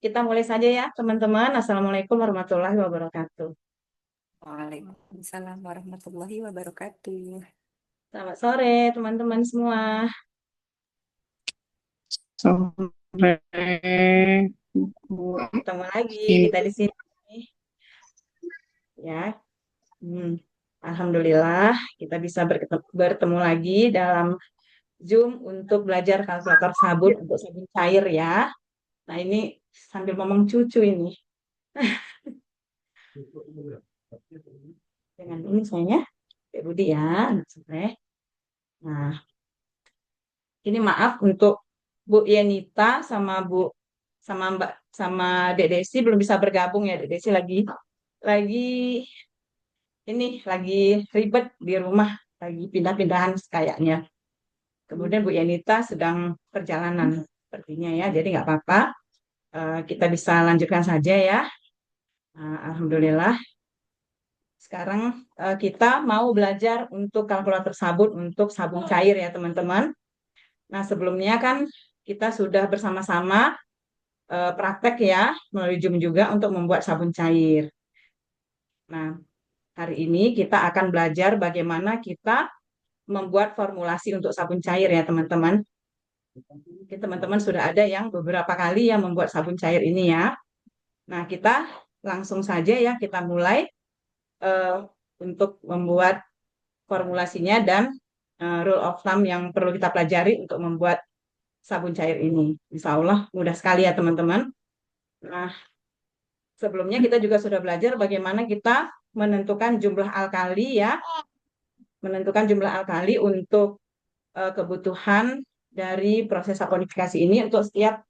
kita mulai saja ya, teman-teman. Assalamualaikum warahmatullahi wabarakatuh. Waalaikumsalam warahmatullahi wabarakatuh. Selamat sore, teman-teman semua. Sore, Bu. Ketemu lagi Ini kita di sini, ya. Hmm. Alhamdulillah, kita bisa bertemu lagi dalam Zoom untuk belajar kalkulator sabun untuk sabun cair ya. Nah, ini sambil ngomong cucu ini. Dengan ini sayangnya, Pak Budi ya, anak soleh. Nah, ini maaf untuk Bu Yenita sama Mbak sama Dek Desi belum bisa bergabung ya. Dek Desi lagi lagi ribet di rumah, lagi pindah-pindahan kayaknya. Kemudian Bu Yenita sedang perjalanan sepertinya ya, jadi nggak apa-apa. Kita bisa lanjutkan saja ya. Alhamdulillah. Sekarang kita mau belajar untuk kalkulator sabun untuk sabun cair ya teman-teman. Nah sebelumnya kan kita sudah bersama-sama praktek ya melalui Zoom juga untuk membuat sabun cair. Nah hari ini kita akan belajar bagaimana kita membuat formulasi untuk sabun cair ya teman-teman. Mungkin teman-teman sudah ada yang beberapa kali yang membuat sabun cair ini ya. Nah, kita langsung saja ya kita mulai eh, untuk membuat formulasinya dan rule of thumb yang perlu kita pelajari untuk membuat sabun cair ini. Insya Allah mudah sekali ya teman-teman. Nah, sebelumnya kita juga sudah belajar bagaimana kita menentukan jumlah alkali ya, menentukan jumlah alkali untuk kebutuhan dari proses saponifikasi ini untuk setiap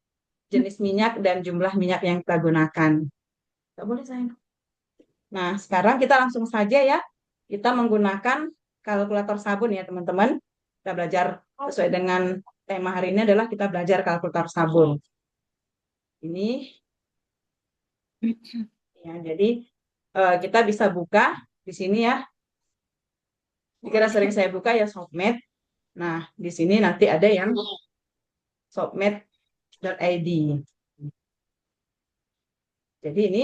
jenis minyak dan jumlah minyak yang kita gunakan. Nggak boleh sayang. Nah, sekarang kita langsung saja ya. Kita menggunakan kalkulator sabun ya teman-teman. Kita belajar sesuai dengan tema hari ini adalah kita belajar kalkulator sabun. Ini ya, jadi kita bisa buka di sini ya. Jika sering saya buka ya SOPMED. Nah, di sini nanti ada yang SOPMED.id. Jadi ini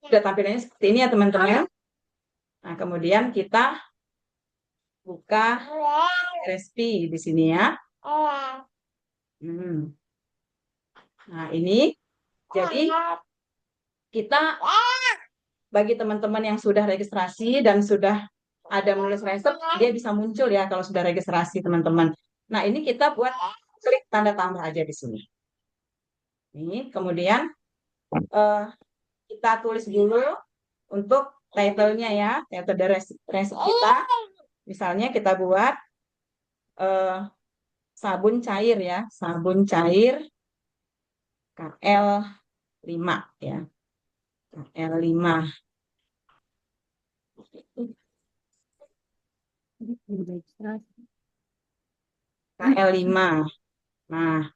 sudah tampilannya seperti ini ya teman-teman. Nah, kemudian kita buka resipi di sini ya. Hmm. Nah, ini jadi kita bagi teman-teman yang sudah registrasi dan sudah ada menulis resep, dia bisa muncul ya kalau sudah registrasi teman-teman. Nah, ini kita buat klik tanda tambah aja di sini. Ini kemudian eh, kita tulis dulu untuk title-nya ya, title dari resep kita. Misalnya kita buat eh, sabun cair ya, sabun cair KL5 ya. KL5. KL5. Nah,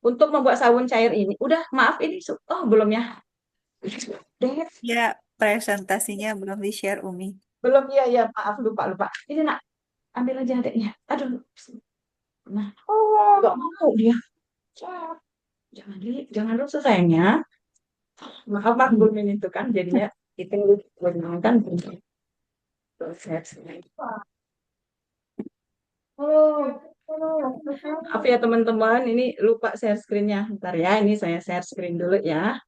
untuk membuat sabun cair ini, udah maaf ini, oh belum ya? Ya, presentasinya belum di-share, Umi. Belum ya, ya maaf lupa lupa. Ini nak, ambil aja adiknya. Aduh, nah, nggak mau dia. Jangan rusuh sayangnya. Maaf mak belum ini tuh kan, jadinya itu kan proses. Maaf ya teman-teman, ini lupa share screen-nya. Ntar ya, ini saya share screen dulu ya.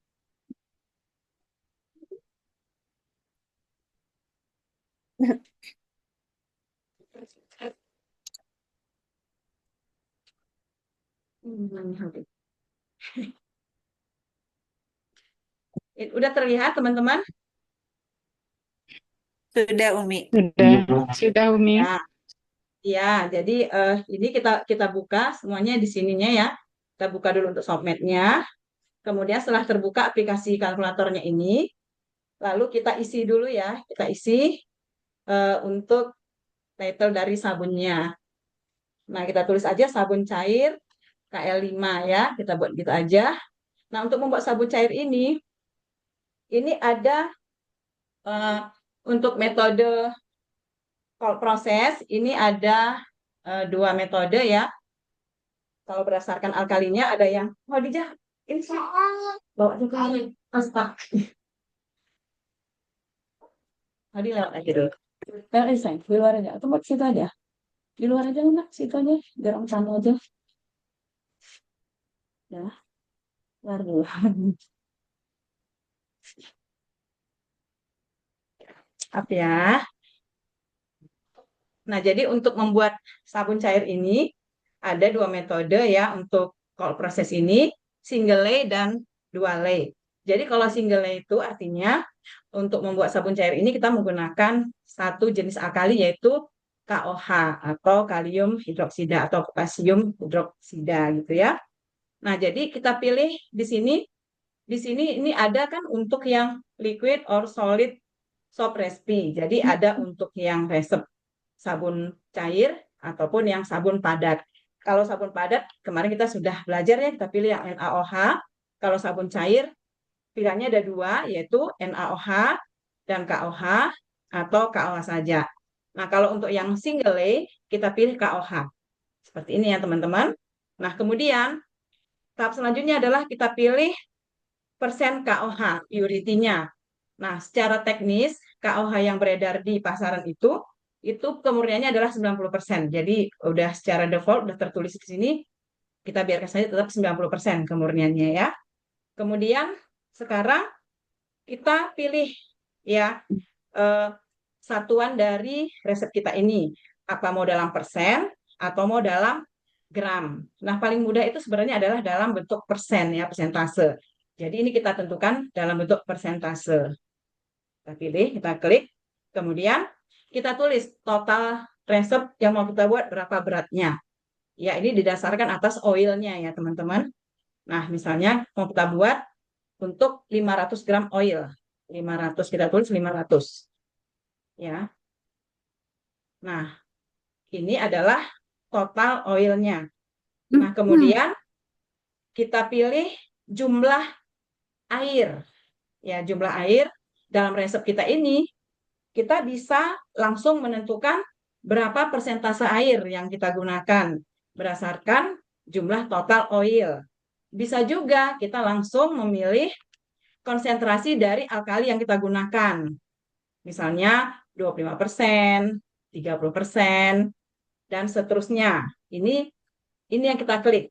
Udah terlihat teman-teman? Sudah, Umi. sudah Umi. Ya, ya. Jadi ini kita kita buka semuanya di sininya ya. Kita buka dulu untuk submit-nya. Kemudian setelah terbuka aplikasi kalkulatornya ini, lalu kita isi dulu ya. Kita isi untuk title dari sabunnya. Nah, kita tulis aja sabun cair KL5 ya. Kita buat gitu aja. Nah, untuk membuat sabun cair ini ada eh, untuk metode proses, ini ada dua metode ya. Kalau berdasarkan alkalinya ada yang Khadijah ini bawa juga Asta. Tadi lewat aja dulu. Lewat aja sayang, di luar aja. Atau buat situ aja. Di luar aja enggak, situ aja. Biar om sana aja. Ya, keluar dulu. Maaf ya. Nah, jadi untuk membuat sabun cair ini ada dua metode ya untuk kalau proses ini, single lay dan dual lay. Jadi kalau single lay itu artinya untuk membuat sabun cair ini kita menggunakan satu jenis alkali yaitu KOH atau kalium hidroksida atau potasium hidroksida gitu ya. Nah, jadi kita pilih di sini. Di sini ini ada kan untuk yang liquid or solid soap recipe. Jadi ada untuk yang resep sabun cair ataupun yang sabun padat. Kalau sabun padat kemarin kita sudah belajar ya, kita pilih yang NaOH. Kalau sabun cair pilihannya ada dua, yaitu NaOH dan KOH atau KOH saja. Nah, kalau untuk yang single lay kita pilih KOH. Seperti ini ya teman-teman. Nah, kemudian tahap selanjutnya adalah kita pilih persen KOH, purity-nya. Nah, secara teknis, KOH yang beredar di pasaran itu kemurniannya adalah 90%. Jadi, udah secara default, udah tertulis di sini, kita biarkan saja tetap 90% kemurniannya ya. Kemudian, sekarang kita pilih ya satuan dari resep kita ini. Apa mau dalam persen atau mau dalam gram. Nah, paling mudah itu sebenarnya adalah dalam bentuk persen ya, persentase. Jadi ini kita tentukan dalam bentuk persentase. Kita pilih, kita klik, kemudian kita tulis total resep yang mau kita buat berapa beratnya. Ya, ini didasarkan atas oilnya ya teman-teman. Nah, misalnya mau kita buat untuk 500 gram oil. 500, kita tulis 500. Ya. Nah, ini adalah total oilnya. Nah, kemudian kita pilih jumlah air. Ya, jumlah air dalam resep kita ini, kita bisa langsung menentukan berapa persentase air yang kita gunakan berdasarkan jumlah total oil. Bisa juga kita langsung memilih konsentrasi dari alkali yang kita gunakan. Misalnya 25%, 30%, dan seterusnya. Ini yang kita klik.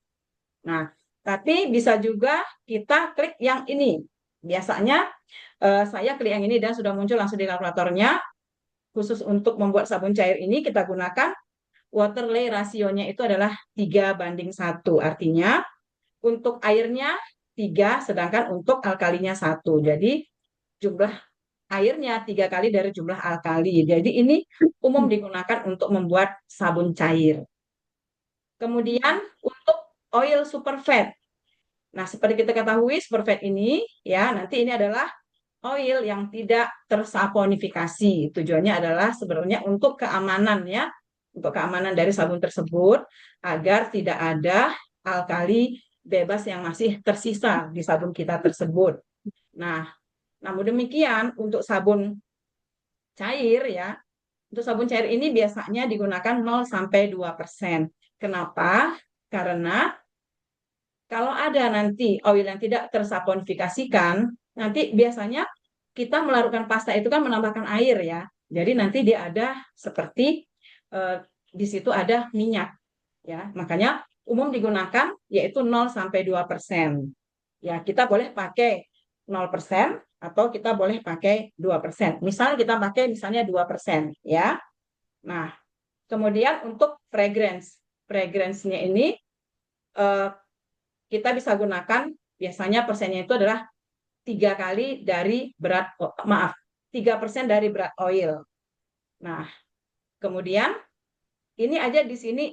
Nah, tapi bisa juga kita klik yang ini. Biasanya saya klik yang ini dan sudah muncul langsung di kalkulatornya. Khusus untuk membuat sabun cair ini kita gunakan water lay rasionya itu adalah 3:1. Artinya untuk airnya 3, sedangkan untuk alkalinya 1. Jadi jumlah airnya 3 kali dari jumlah alkali. Jadi ini umum digunakan untuk membuat sabun cair. Kemudian untuk oil superfat. Nah, seperti kita ketahui superfat ini ya, nanti ini adalah oil yang tidak tersaponifikasi. Tujuannya adalah sebenarnya untuk keamanan ya, untuk keamanan dari sabun tersebut agar tidak ada alkali bebas yang masih tersisa di sabun kita tersebut. Nah, namun demikian untuk sabun cair ya, untuk sabun cair ini biasanya digunakan 0-2%. Kenapa? Karena kalau ada nanti oil yang tidak tersaponifikasikan, nanti biasanya kita melarutkan pasta itu kan menambahkan air ya. Jadi nanti dia ada seperti di situ ada minyak ya. Makanya umum digunakan yaitu 0-2%. Ya, kita boleh pakai 0% atau kita boleh pakai 2%. Misal kita pakai misalnya 2% ya. Nah, kemudian untuk fragrance. Fragrance-nya ini kita bisa gunakan biasanya persennya itu adalah 3 kali dari berat, 3% dari berat oil. Nah, kemudian ini aja di sini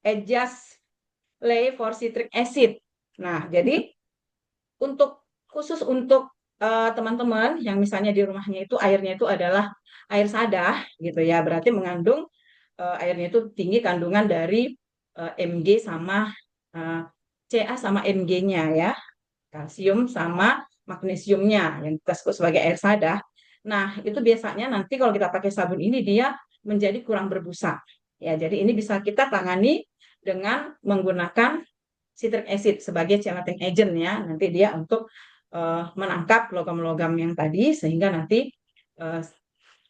adjust lay for citric acid. Nah, jadi khusus untuk teman-teman yang misalnya di rumahnya itu airnya itu adalah air sadah gitu ya, berarti mengandung airnya itu tinggi kandungan dari Mg sama Ca sama Mg-nya ya, kalsium sama magnesiumnya yang kita sebut sebagai air sadah. Nah, itu biasanya nanti kalau kita pakai sabun ini dia menjadi kurang berbusa. Ya, jadi ini bisa kita tangani dengan menggunakan citric acid sebagai chelating agent ya. Nanti dia untuk menangkap logam-logam yang tadi sehingga nanti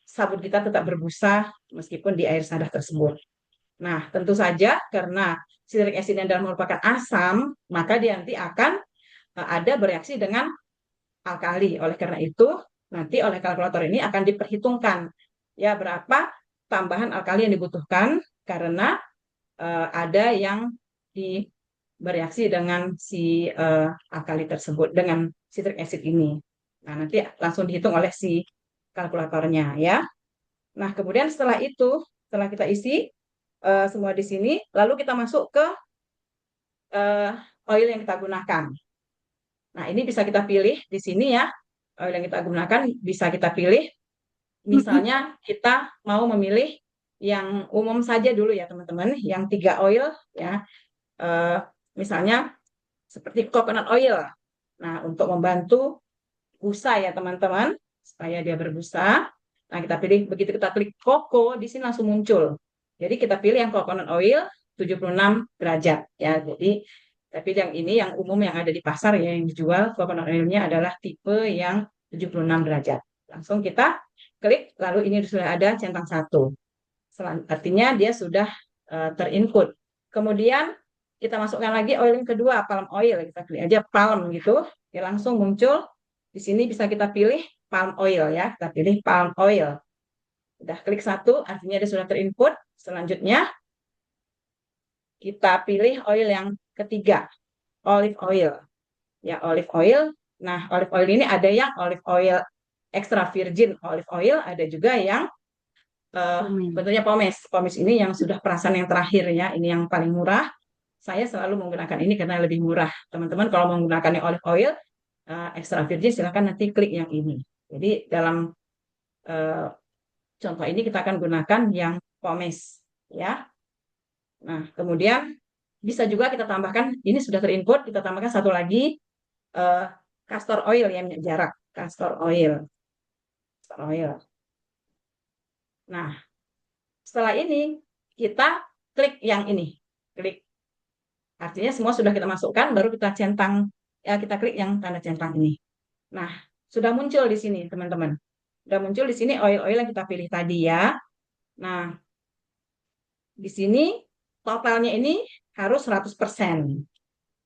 sabun kita tetap berbusa meskipun di air sadah tersebut. Nah, tentu saja karena citric acid yang dalam merupakan asam, maka dia nanti akan ada bereaksi dengan alkali. Oleh karena itu, nanti oleh kalkulator ini akan diperhitungkan ya berapa tambahan alkali yang dibutuhkan karena ada yang bereaksi dengan si alkali tersebut dengan citric acid ini. Nah, nanti langsung dihitung oleh si kalkulatornya ya. Nah, kemudian setelah itu, setelah kita isi semua di sini, lalu kita masuk ke oil yang kita gunakan. Nah, ini bisa kita pilih di sini ya. Oil yang kita gunakan bisa kita pilih. Misalnya kita mau memilih yang umum saja dulu ya teman-teman, yang 3 oil ya. Misalnya seperti coconut oil. Nah, untuk membantu busa ya teman-teman, supaya dia berbusa. Nah, kita pilih, begitu kita klik koko, di sini langsung muncul. Jadi kita pilih yang coconut oil 76 derajat ya. Jadi tapi yang ini yang umum yang ada di pasar ya yang dijual coconut oilnya adalah tipe yang 76 derajat. Langsung kita klik, lalu ini sudah ada centang 1. Artinya dia sudah terinput. Kemudian kita masukkan lagi oil yang kedua, palm oil. Kita klik aja palm gitu, ya langsung muncul. Di sini bisa kita pilih palm oil ya. Kita pilih palm oil. Udah klik 1, artinya dia sudah terinput. Selanjutnya kita pilih oil yang ketiga, olive oil. Ya, olive oil. Nah, olive oil ini ada yang olive oil extra virgin olive oil, ada juga yang bentuknya pomace. Pomace ini yang sudah perasan yang terakhir ya, ini yang paling murah. Saya selalu menggunakan ini karena lebih murah. Teman-teman kalau menggunakan olive oil extra virgin silahkan nanti klik yang ini. Jadi dalam contoh ini kita akan gunakan yang pomace ya. Nah, kemudian bisa juga kita tambahkan, ini sudah terinput, kita tambahkan satu lagi castor oil ya, minyak jarak, castor oil. Castor oil. Nah, setelah ini kita klik yang ini. Klik. Artinya semua sudah kita masukkan, baru kita centang, ya kita klik yang tanda centang ini. Nah, sudah muncul di sini, teman-teman. Sudah muncul di sini oil-oil yang kita pilih tadi ya. Nah, di sini totalnya ini harus 100%.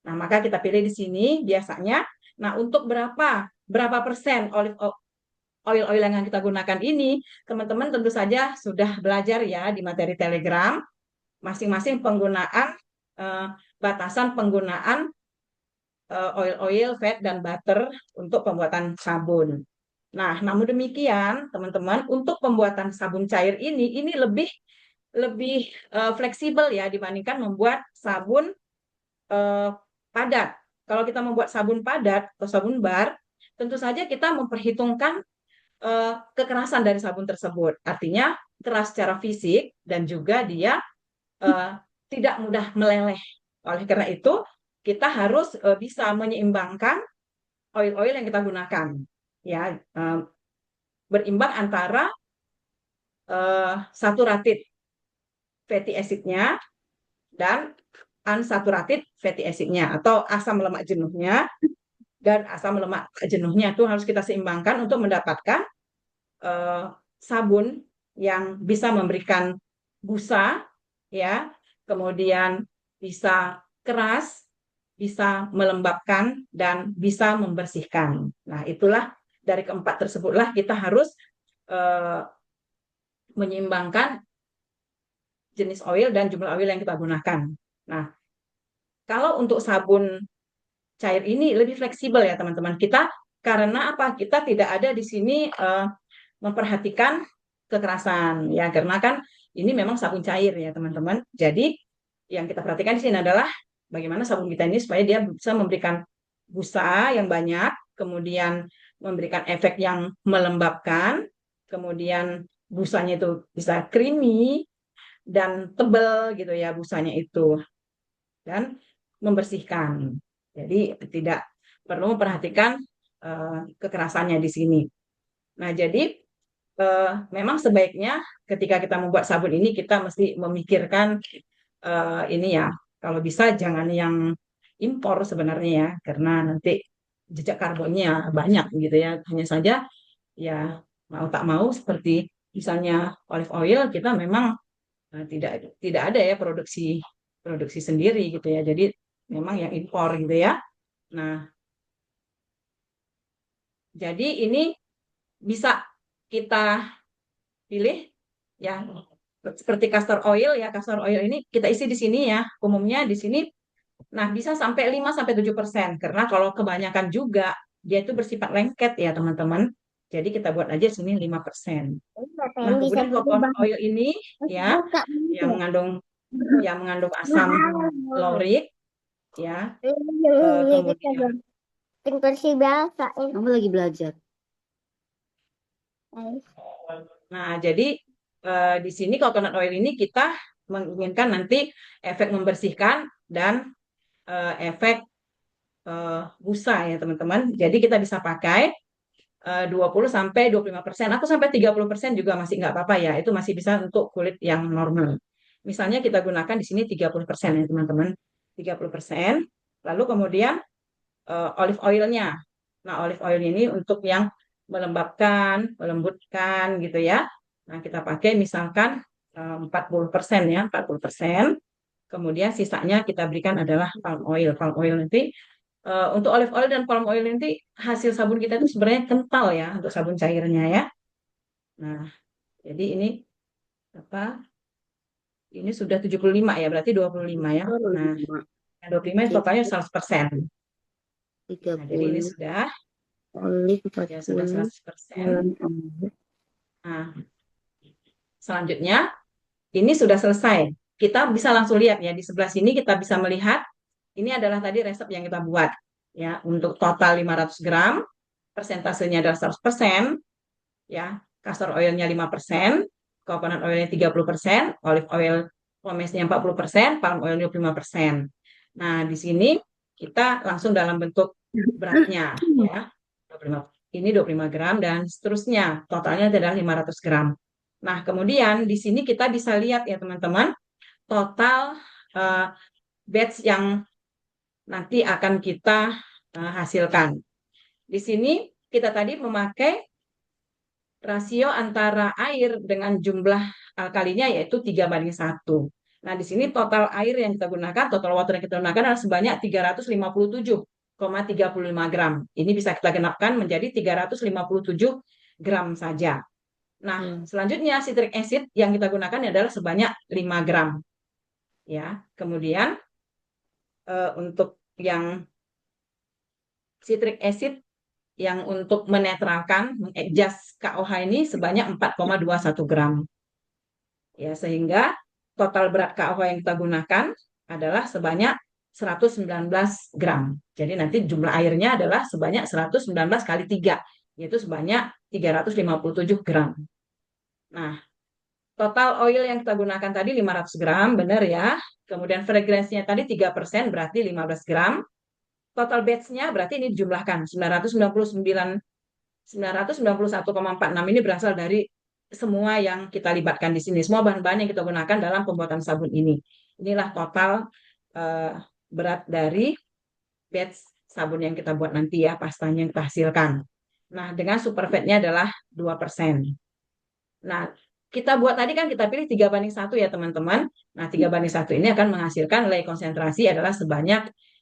Nah, maka kita pilih di sini biasanya. Nah, untuk berapa persen oil-oil yang kita gunakan ini, teman-teman tentu saja sudah belajar ya di materi Telegram, masing-masing penggunaan, batasan penggunaan oil-oil, fat, dan butter untuk pembuatan sabun. Nah, namun demikian, teman-teman, untuk pembuatan sabun cair ini lebih fleksibel ya dibandingkan membuat sabun padat. Kalau kita membuat sabun padat atau sabun bar, tentu saja kita memperhitungkan kekerasan dari sabun tersebut. Artinya keras secara fisik dan juga dia tidak mudah meleleh. Oleh karena itu, kita harus bisa menyeimbangkan oil-oil yang kita gunakan. Ya, berimbang antara saturated fatty acid-nya dan unsaturated fatty acid-nya atau asam lemak jenuhnya dan asam lemak jenuhnya itu harus kita seimbangkan untuk mendapatkan sabun yang bisa memberikan busa ya, kemudian bisa keras, bisa melembabkan dan bisa membersihkan. Nah, itulah dari keempat tersebutlah kita harus menyeimbangkan jenis oil dan jumlah oil yang kita gunakan. Nah, kalau untuk sabun cair ini lebih fleksibel ya teman-teman. Kita karena apa? Kita tidak ada di sini memperhatikan kekerasan ya, karena kan ini memang sabun cair ya teman-teman. Jadi yang kita perhatikan di sini adalah bagaimana sabun kita ini supaya dia bisa memberikan busa yang banyak, kemudian memberikan efek yang melembabkan, kemudian busanya itu bisa creamy dan tebal gitu ya busanya itu, dan membersihkan. Jadi tidak perlu memperhatikan kekerasannya di sini. Nah, jadi memang sebaiknya ketika kita membuat sabun ini kita mesti memikirkan ini ya, kalau bisa jangan yang impor sebenarnya ya, karena nanti jejak karbonnya banyak gitu ya. Hanya saja ya mau tak mau seperti misalnya olive oil kita memang tidak tidak ada ya produksi produksi sendiri gitu ya. Jadi memang yang impor gitu ya. Nah, jadi ini bisa kita pilih ya seperti castor oil ya. Castor oil ini kita isi di sini ya. Umumnya di sini nah bisa sampai 5-7% karena kalau kebanyakan juga dia itu bersifat lengket ya teman-teman. Jadi kita buat aja sini 5%. Nah, Yang bisa kemudian coconut berubah. oil ini ya Buka yang mengandung asam laurik ya. Kemudian versi biasa. Kamu lagi belajar. nah jadi di sini coconut oil ini kita menginginkan nanti efek membersihkan dan efek busa ya teman-teman. Jadi kita bisa pakai 20-25%. Aku sampai 30% juga masih nggak apa-apa ya. Itu masih bisa untuk kulit yang normal. Misalnya kita gunakan di sini 30% ya teman-teman. 30%. Lalu kemudian olive oilnya. Nah, olive oil ini untuk yang melembabkan, melembutkan gitu ya. Nah, kita pakai misalkan 40% ya, 40%. Kemudian sisanya kita berikan adalah palm oil. Palm oil nanti untuk olive oil dan palm oil nanti hasil sabun kita itu sebenarnya kental ya untuk sabun cairnya ya. Nah, jadi ini apa? Ini sudah 75 ya, berarti 25 ya. Nah, 25 itu totalnya 100%. Nah, jadi ini 30 sudah olive ya sudah 40 100%. olive. Nah, selanjutnya ini sudah selesai. Kita bisa langsung lihat ya di sebelah sini kita bisa melihat ini adalah tadi resep yang kita buat ya untuk total 500 gram, persentasenya adalah 100%, ya. Castor oilnya 5%, coconut oilnya 30%, olive oil pomesnya 40%, palm oil 25%. Nah, di sini kita langsung dalam bentuk beratnya ya. 25. Ini 25 gram dan seterusnya. Totalnya adalah 500 gram. Nah, kemudian di sini kita bisa lihat ya teman-teman, total batch yang nanti akan kita hasilkan. Di sini kita tadi memakai rasio antara air dengan jumlah alkalinya yaitu 3:1. Nah, di sini total air yang kita gunakan, total water yang kita gunakan adalah sebanyak 357,35 gram. Ini bisa kita genapkan menjadi 357 gram saja. Nah, selanjutnya citric acid yang kita gunakan adalah sebanyak 5 gram. Ya, kemudian untuk yang citric acid yang untuk menetralkan, mengadjust KOH ini sebanyak 4,21 gram. Ya, sehingga total berat KOH yang kita gunakan adalah sebanyak 119 gram. Jadi nanti jumlah airnya adalah sebanyak 119 kali 3, yaitu sebanyak 357 gram. Nah, total oil yang kita gunakan tadi 500 gram, benar ya. Kemudian fragrance-nya tadi 3%, berarti 15 gram. Total batch-nya berarti ini dijumlahkan 991,46 ini berasal dari semua yang kita libatkan di sini, semua bahan-bahan yang kita gunakan dalam pembuatan sabun ini. Inilah total berat dari batch sabun yang kita buat nanti ya, pastanya yang kita hasilkan. Nah, dengan super fat-nya adalah 2%. Nah, kita buat tadi kan kita pilih 3:1 ya teman-teman. Nah, 3:1 ini akan menghasilkan lay konsentrasi adalah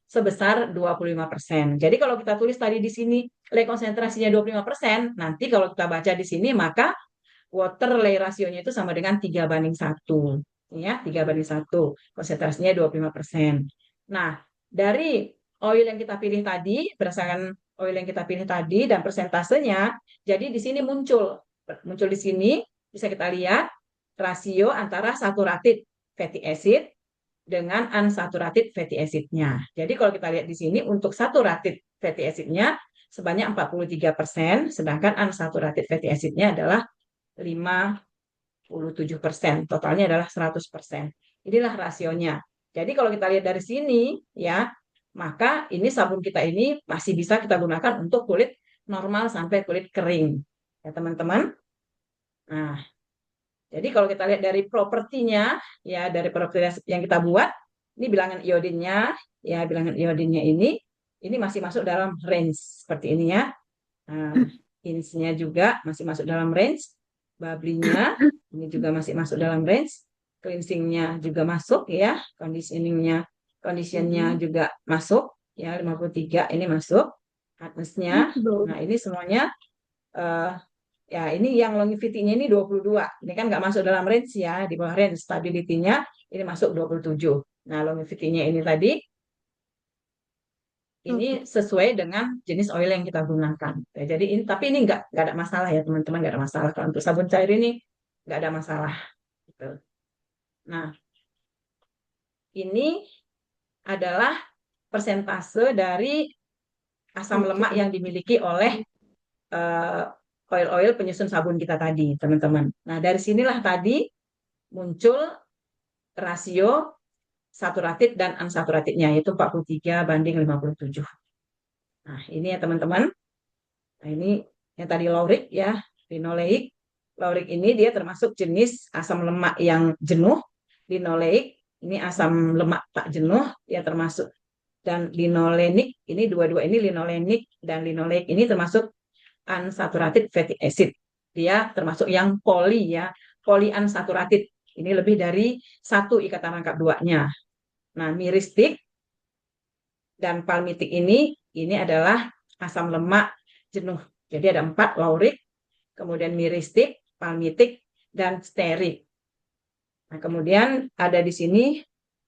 sebesar 25%. Jadi kalau kita tulis tadi di sini lay konsentrasinya 25%, nanti kalau kita baca di sini maka water lay rasionya itu sama dengan 3:1. Ya, 3:1. Konsentrasinya 25%. Nah, dari oil yang kita pilih tadi, berdasarkan oil yang kita pilih tadi dan persentasenya, jadi di sini muncul di sini bisa kita lihat rasio antara saturated fatty acid dengan unsaturated fatty acid-nya. Jadi kalau kita lihat di sini untuk saturated fatty acid-nya sebanyak 43%, sedangkan unsaturated fatty acid-nya adalah 57%. Totalnya adalah 100%. Inilah rasionya. Jadi kalau kita lihat dari sini ya, maka ini sabun kita ini masih bisa kita gunakan untuk kulit normal sampai kulit kering. Ya teman-teman. Nah, Jadi kalau kita lihat dari propertinya, ya dari properti yang kita buat, ini bilangan iodinnya, ya bilangan iodinnya ini masih masuk dalam range seperti ini ya. Nah, ins-nya juga masih masuk dalam range, bubbly-nya ini juga masih masuk dalam range, cleansing-nya juga masuk ya, condition-nya juga masuk ya, 53 ini masuk, hardness-nya. Nah, ini semuanya ya ini yang longevity-nya ini 22. Ini kan nggak masuk dalam range ya, di bawah range. Stability-nya ini masuk 27. Nah, longevity-nya ini tadi ini sesuai dengan jenis oil yang kita gunakan. Ya, jadi ini, tapi ini nggak ada masalah ya teman-teman, nggak ada masalah. Kalau untuk sabun cair ini nggak ada masalah. Gitu. Nah, ini adalah persentase dari asam lemak yang dimiliki oleh oil-oil penyusun sabun kita tadi, teman-teman. Nah, dari sinilah tadi muncul rasio saturated dan unsaturatednya, yaitu 43:57. Nah, ini ya teman-teman. Nah, ini yang tadi laurik ya, linoleik. Laurik ini dia termasuk jenis asam lemak yang jenuh. Linoleik ini asam lemak tak jenuh, dia termasuk. Dan linolenik, ini dua-dua ini linolenik dan linoleik ini termasuk unsaturated fatty acid. Dia termasuk yang poli ya, polyunsaturated. Ini lebih dari satu ikatan rangkap duanya. Nah, miristik dan palmitik ini adalah asam lemak jenuh. Jadi ada 4, laurik, kemudian miristik, palmitik, dan stearik. Nah, kemudian ada di sini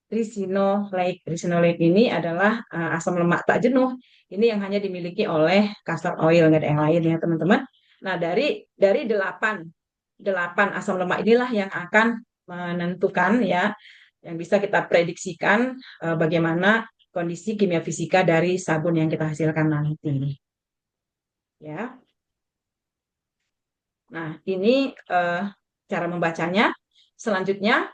ricinoleik. Ricinoleik ini adalah asam lemak tak jenuh. Ini yang hanya dimiliki oleh castor oil, nggak ada yang lain ya teman-teman. Nah, dari 8 asam lemak inilah yang akan menentukan ya, yang bisa kita prediksikan bagaimana kondisi kimia fisika dari sabun yang kita hasilkan nanti. Ya. Nah, ini cara membacanya. Selanjutnya,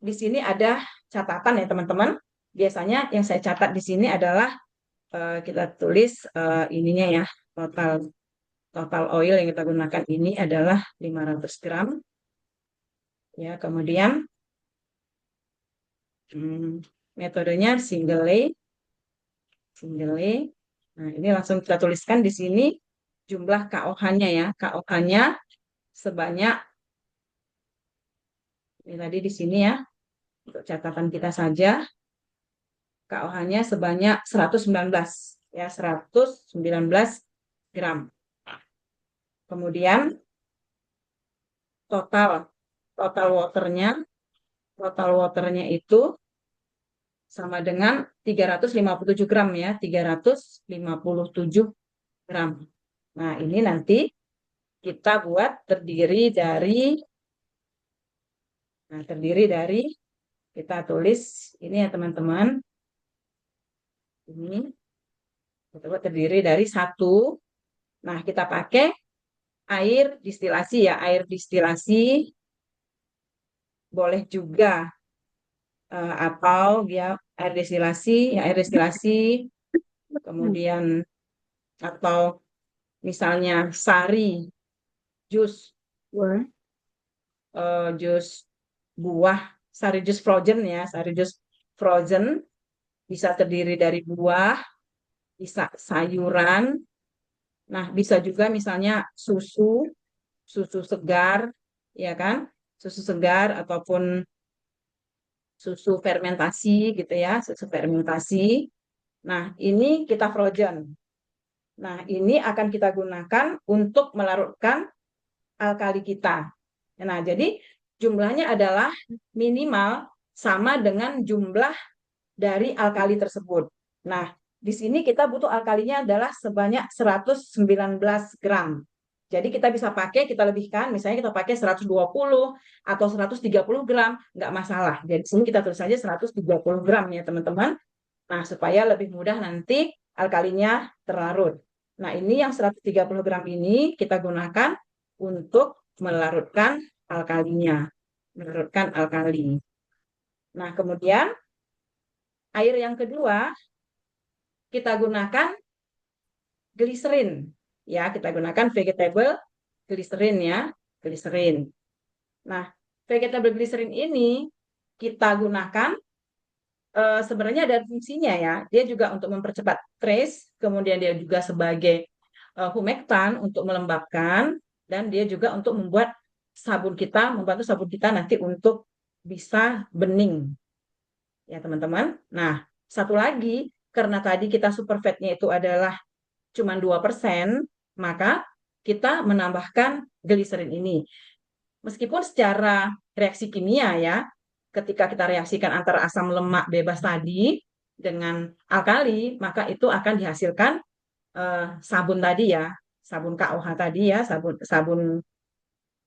di sini ada catatan ya teman-teman. Biasanya yang saya catat di sini adalah kita tulis ininya ya, total oil yang kita gunakan ini adalah 500 gram. Ya, kemudian metodenya single lay. Nah, ini langsung kita tuliskan di sini jumlah KOH-nya ya. KOH-nya sebanyak, ini tadi di sini ya, untuk catatan kita saja, KOH-nya sebanyak 119 ya, 119 gram. Kemudian total waternya itu sama dengan 357 gram ya, 357 gram. Nah, ini nanti kita buat terdiri dari kita tulis ini ya teman-teman. Ini kita buat terdiri dari 1. Nah, kita pakai air distilasi ya, air distilasi boleh juga atau ya air destilasi, kemudian atau misalnya sari jus buah, sari jus frozen ya, sari jus frozen bisa terdiri dari buah, bisa sayuran. Nah, bisa juga misalnya susu segar, ya kan? Susu segar ataupun susu fermentasi gitu ya, susu fermentasi. Nah, ini kita frozen. Nah, ini akan kita gunakan untuk melarutkan alkali kita. Nah, jadi jumlahnya adalah minimal sama dengan jumlah dari alkali tersebut. Nah, di sini kita butuh alkalinya adalah sebanyak 119 gram. Jadi kita bisa pakai, kita lebihkan, misalnya kita pakai 120 atau 130 gram, nggak masalah. Jadi di sini kita tulis saja 130 gram ya teman-teman. Nah, supaya lebih mudah nanti alkalinya terlarut. Nah, ini yang 130 gram ini kita gunakan untuk melarutkan alkalinya. Melarutkan alkali. Nah, kemudian air yang kedua kita gunakan gliserin. Ya, kita gunakan vegetable gliserin ya, gliserin. Nah, vegetable glycerin ini kita gunakan sebenarnya ada fungsinya ya. Dia juga untuk mempercepat trace, kemudian dia juga sebagai humektan untuk melembabkan, dan dia juga untuk membuat membantu sabun kita nanti untuk bisa bening. Ya, teman-teman. Nah, satu lagi, karena tadi kita superfatnya itu adalah cuma 2%, maka kita menambahkan gliserin ini. Meskipun secara reaksi kimia ya, ketika kita reaksikan antara asam lemak bebas tadi dengan alkali, maka itu akan dihasilkan sabun tadi ya, sabun KOH tadi ya, sabun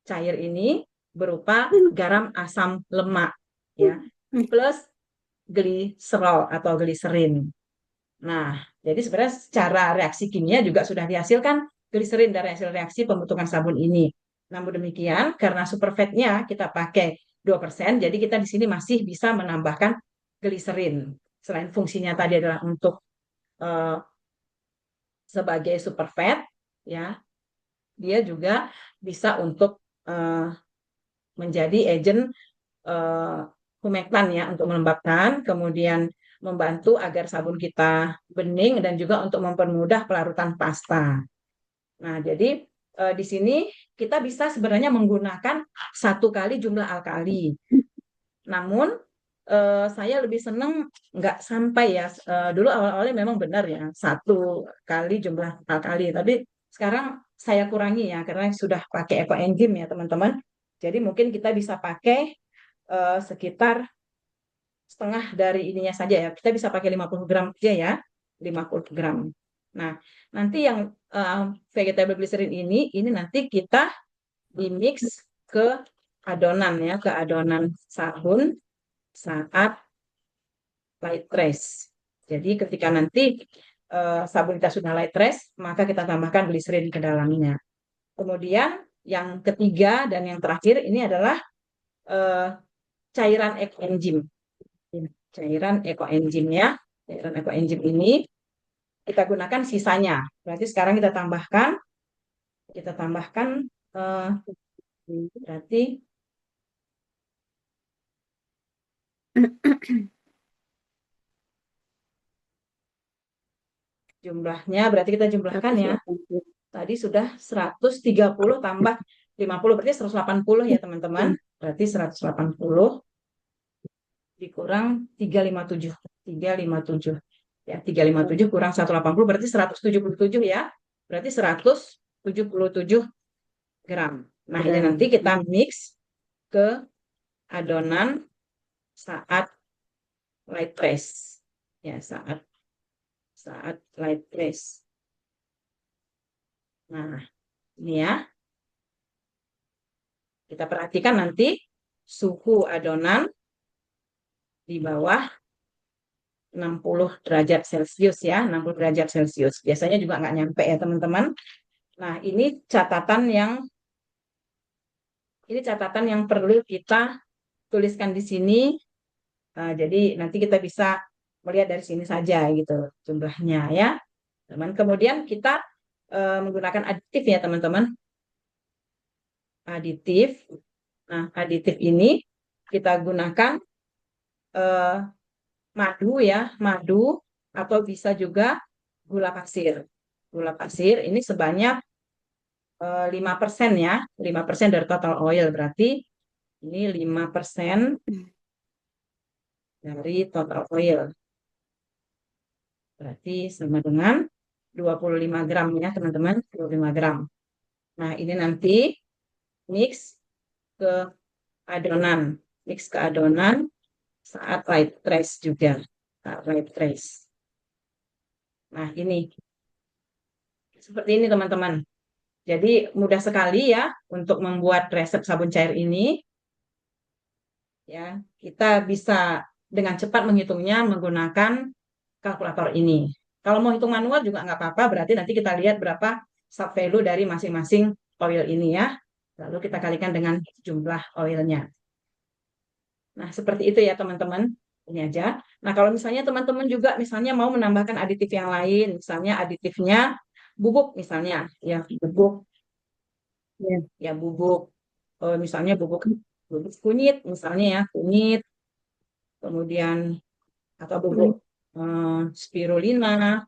cair ini berupa garam asam lemak ya, plus gliserol atau gliserin. Nah, jadi sebenarnya secara reaksi kimia juga sudah dihasilkan gliserin dari hasil reaksi pembentukan sabun ini. Namun demikian, karena superfatnya kita pakai 2%, jadi kita di sini masih bisa menambahkan gliserin. Selain fungsinya tadi adalah untuk sebagai superfat, ya, dia juga bisa untuk menjadi agent humektan ya, untuk melembabkan, kemudian membantu agar sabun kita bening dan juga untuk mempermudah pelarutan pasta. Nah, jadi di sini kita bisa sebenarnya menggunakan 1 kali jumlah alkali. Namun saya lebih senang nggak sampai ya. Dulu awal-awalnya memang benar ya 1 kali jumlah alkali, tapi sekarang saya kurangi ya karena sudah pakai ekoenzim ya teman-teman. Jadi mungkin kita bisa pakai sekitar setengah dari ininya saja ya. Kita bisa pakai 50 gram aja ya, 50 gram. Nah, nanti yang vegetable glycerin ini nanti kita di-mix ke adonan ya, ke adonan sabun saat light trace. Jadi ketika nanti sabun kita sudah light trace, maka kita tambahkan glycerin ke dalamnya. Kemudian yang ketiga dan yang terakhir ini adalah cairan ekoenzim. Cairan ekoenzimnya, cairan ekoenzim ini kita gunakan sisanya. Berarti sekarang kita tambahkan berarti jumlahnya, berarti kita jumlahkan ya. Tadi sudah 130 tambah 50, berarti 180 ya teman-teman. Berarti 180 dikurang 357. 357. Ya, 357 kurang 180 berarti 177 ya. Berarti 177 gram. Nah, ini nanti kita mix ke adonan saat light press. Ya, saat light press. Nah, ini ya. Kita perhatikan nanti suhu adonan di bawah 60 derajat Celcius ya, 60 derajat Celcius. Biasanya juga nggak nyampe ya teman-teman. Nah, ini catatan yang perlu kita tuliskan di sini. Nah, jadi nanti kita bisa melihat dari sini saja gitu jumlahnya ya. Teman. Kemudian kita menggunakan aditif ya teman-teman. Aditif. Nah, aditif ini kita gunakan madu ya, madu atau bisa juga gula pasir. Gula pasir ini sebanyak 5% ya, 5% dari total oil, berarti ini 5% dari total oil. Berarti sama dengan 25 gram ya teman-teman, 25 gram. Nah, ini nanti mix ke adonan saat light trace juga. Saat light trace. Nah, ini. Seperti ini teman-teman. Jadi mudah sekali ya untuk membuat resep sabun cair ini. Ya, kita bisa dengan cepat menghitungnya menggunakan kalkulator ini. Kalau mau hitung manual juga nggak apa-apa, berarti nanti kita lihat berapa sub value dari masing-masing oil ini ya. Lalu kita kalikan dengan jumlah oilnya. Nah, seperti itu ya teman-teman. Ini aja. Nah, kalau misalnya teman-teman juga misalnya mau menambahkan aditif yang lain, misalnya aditifnya bubuk misalnya, ya bubuk Ya. Ya bubuk, misalnya bubuk bubuk kunyit, misalnya ya kunyit, kemudian atau bubuk spirulina,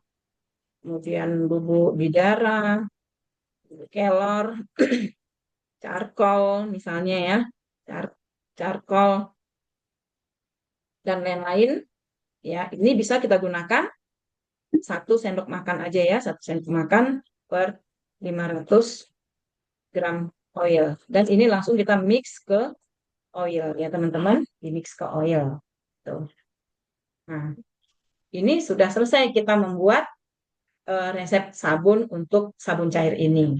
kemudian bubuk bidara, bubuk kelor, charcoal, misalnya ya, charcoal dan lain-lain. Ya, ini bisa kita gunakan 1 sendok makan aja ya, 1 sendok makan per 500 gram oil. Dan ini langsung kita mix ke oil ya teman-teman, di mix ke oil. Tuh. Nah, ini sudah selesai kita membuat resep sabun untuk sabun cair ini.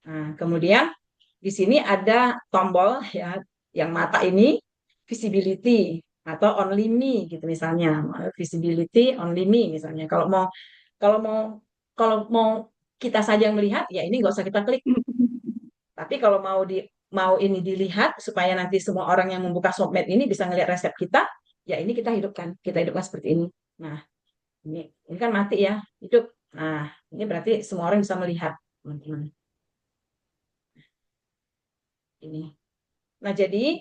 Nah, kemudian di sini ada tombol ya, yang mata ini visibility atau only me gitu misalnya, visibility only me misalnya. Kalau mau kalau mau kita saja yang melihat ya ini nggak usah kita klik. Tapi kalau mau ini dilihat supaya nanti semua orang yang membuka Swapmed ini bisa ngelihat resep kita, ya ini kita hidupkan seperti ini. Nah, ini kan mati ya, hidup. Nah, ini berarti semua orang bisa melihat, teman-teman. Ini. Nah, jadi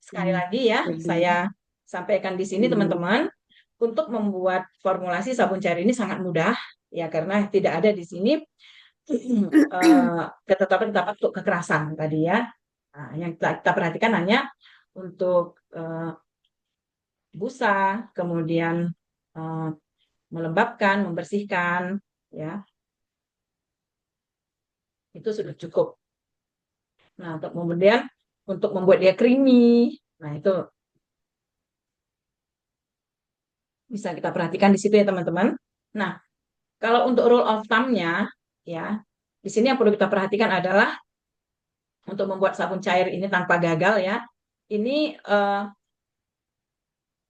sekali lagi ya, saya sampaikan di sini teman-teman, untuk membuat formulasi sabun cair ini sangat mudah ya karena tidak ada di sini ketetapan-ketetapan untuk kekerasan tadi ya. Nah, yang kita perhatikan hanya untuk busa, kemudian eh, melembabkan, membersihkan, ya itu sudah cukup. Nah, untuk kemudian untuk membuat dia creamy, nah itu bisa kita perhatikan di situ ya teman-teman. Nah, kalau untuk rule of thumb-nya, ya di sini yang perlu kita perhatikan adalah untuk membuat sabun cair ini tanpa gagal ya. Ini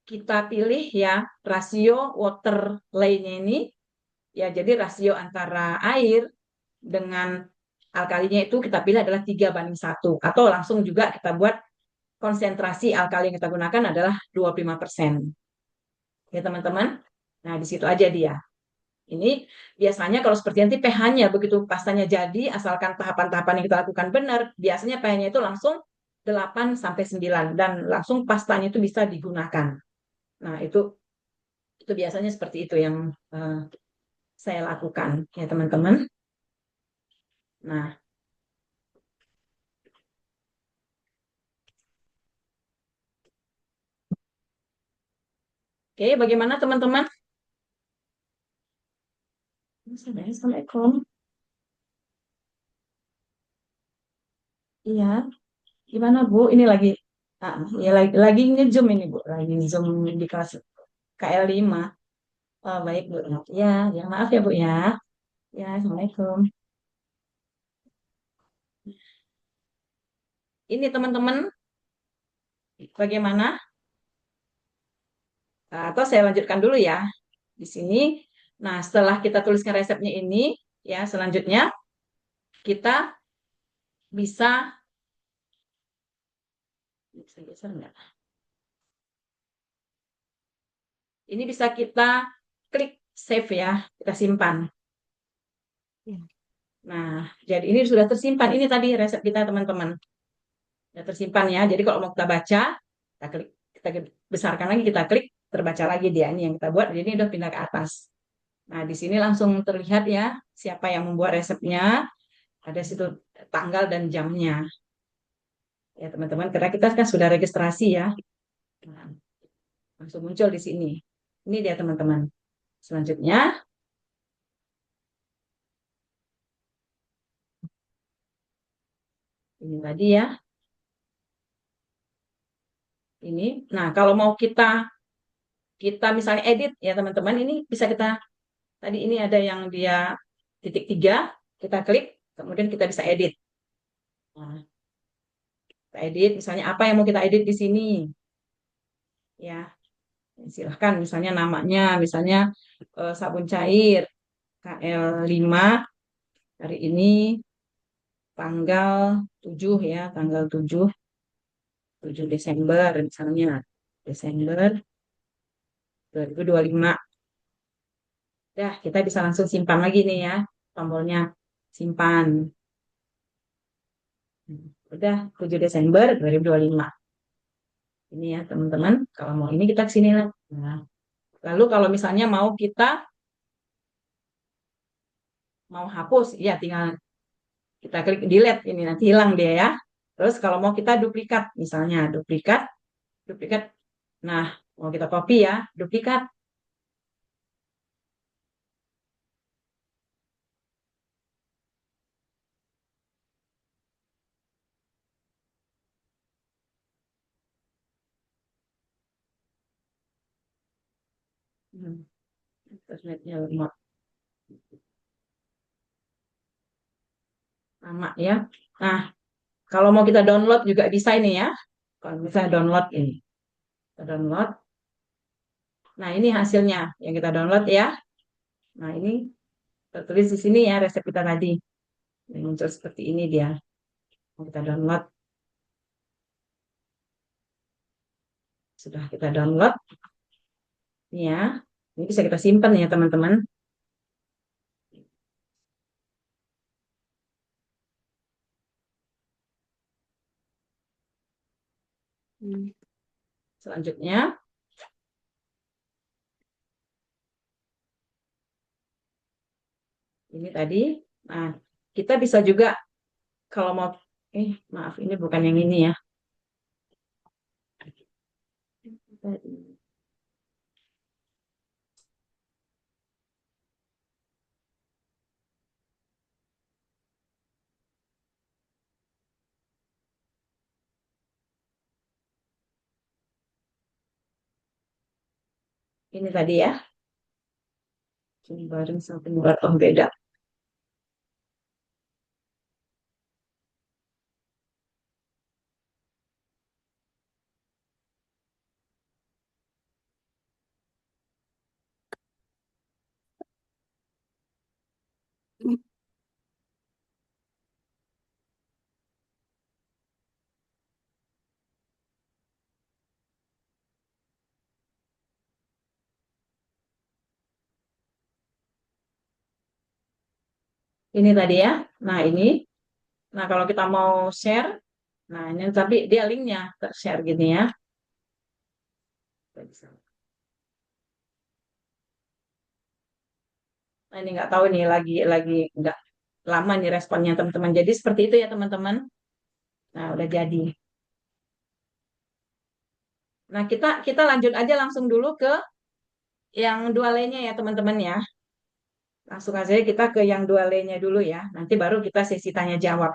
kita pilih ya rasio water lay-nya ini ya jadi rasio antara air dengan alkalinya itu kita pilih adalah 3:1 atau langsung juga kita buat konsentrasi alkali yang kita gunakan adalah 25%. Ya teman-teman. Nah, di situ aja dia. Ini biasanya kalau seperti nanti pH-nya begitu pastanya jadi asalkan tahapan-tahapan yang kita lakukan benar, biasanya pH-nya itu langsung 8 sampai 9 dan langsung pastanya itu bisa digunakan. Nah, itu biasanya seperti itu yang saya lakukan ya teman-teman. Nah, oke, bagaimana teman-teman? Assalamualaikum. Iya, gimana Bu? Ini ya lagi nge-zoom ini Bu, lagi zoom di kelas KL 5. Oh, baik Bu. Ya, ya maaf ya Bu ya. Ya, Assalamualaikum. Ini teman-teman, bagaimana? Nah, atau saya lanjutkan dulu ya di sini. Nah, setelah kita tuliskan resepnya ini, ya selanjutnya kita bisa geser nggak? Ini bisa kita klik save ya, kita simpan. Ya. Nah, jadi ini sudah tersimpan. Ini tadi resep kita teman-teman. Sudah tersimpan ya. Jadi kalau mau kita baca, kita klik, kita besarkan lagi, kita klik, terbaca lagi dia. Ini yang kita buat. Jadi ini udah pindah ke atas. Nah, di sini langsung terlihat ya siapa yang membuat resepnya. Ada situ tanggal dan jamnya. Ya teman-teman, karena kita kan sudah registrasi ya. Nah, langsung muncul di sini. Ini dia teman-teman. Selanjutnya, ini tadi ya. Ini. Nah, kalau mau kita kita misalnya edit ya teman-teman, ini bisa kita tadi ini ada yang dia titik 3, kita klik, kemudian kita bisa edit. Nah, kita edit, misalnya apa yang mau kita edit di sini, ya silahkan misalnya namanya, misalnya sabun cair KL 5 hari ini tanggal 7 ya, tanggal 7 Desember misalnya, Desember 2025. Dah, kita bisa langsung simpan lagi nih ya, tombolnya simpan. Udah 7 Desember 2025. Ini ya teman-teman, kalau mau ini kita kesini lah. Nah, lalu kalau misalnya mau kita mau hapus, ya tinggal kita klik delete ini nanti hilang dia ya. Terus kalau mau kita duplikat, misalnya duplikat, duplikat. Nah, mau kita copy ya, duplikat. Internetnya lama ya. Nah, kalau mau kita download juga bisa ini ya. Kalau misalnya download ini, kita download. Nah, ini hasilnya yang kita download ya. Nah, ini tertulis di sini ya resep kita tadi. Yang muncul seperti ini dia. Mau kita download. Sudah kita download. Ini ya. Ini bisa kita simpan ya teman-teman. Selanjutnya, ini tadi. Nah, kita bisa juga kalau mau, maaf ini bukan yang ini ya. Ini tadi ya. Ini bareng sama penyebab beda. Ini tadi ya. Nah, ini. Nah, kalau kita mau share, nah ini tapi dia linknya share gini ya. Nah, ini nggak tahu nih lagi nggak lama nih responnya teman-teman. Jadi seperti itu ya teman-teman. Nah, udah jadi. Nah, kita lanjut aja langsung dulu ke yang dua lainnya ya teman-teman ya. Langsung aja kita ke yang dua lainnya dulu ya. Nanti baru kita sesi tanya jawab.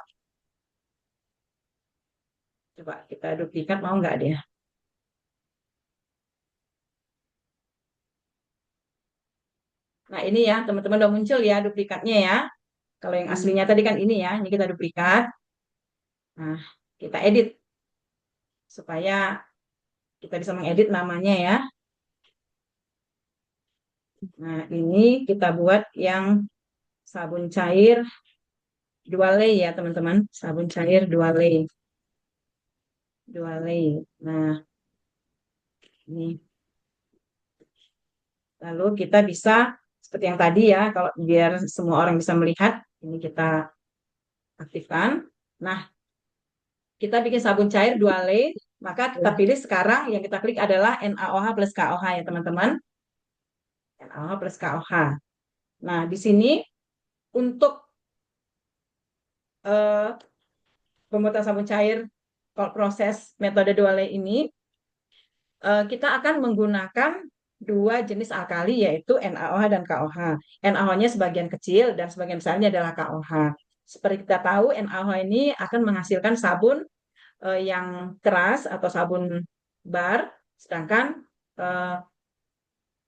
Coba kita duplikat mau nggak dia? Nah, ini ya teman-teman udah muncul ya duplikatnya ya. Kalau yang aslinya tadi kan ini ya, ini kita duplikat. Nah, kita edit supaya kita bisa mengedit namanya ya. Nah, ini kita buat yang sabun cair 2 lay ya teman-teman. Sabun cair 2 lay. 2 lay. Nah, ini. Lalu kita bisa seperti yang tadi ya, kalau biar semua orang bisa melihat, ini kita aktifkan. Nah, kita bikin sabun cair 2 lay, maka kita pilih sekarang yang kita klik adalah NaOH plus KOH ya teman-teman. NaOH plus KOH. Nah, di sini untuk pembuatan sabun cair kalau proses metode 2 lay ini kita akan menggunakan 2 jenis alkali yaitu NaOH dan KOH. NaOH-nya sebagian kecil dan sebagian besarnya adalah KOH. Seperti kita tahu NaOH ini akan menghasilkan sabun yang keras atau sabun bar, sedangkan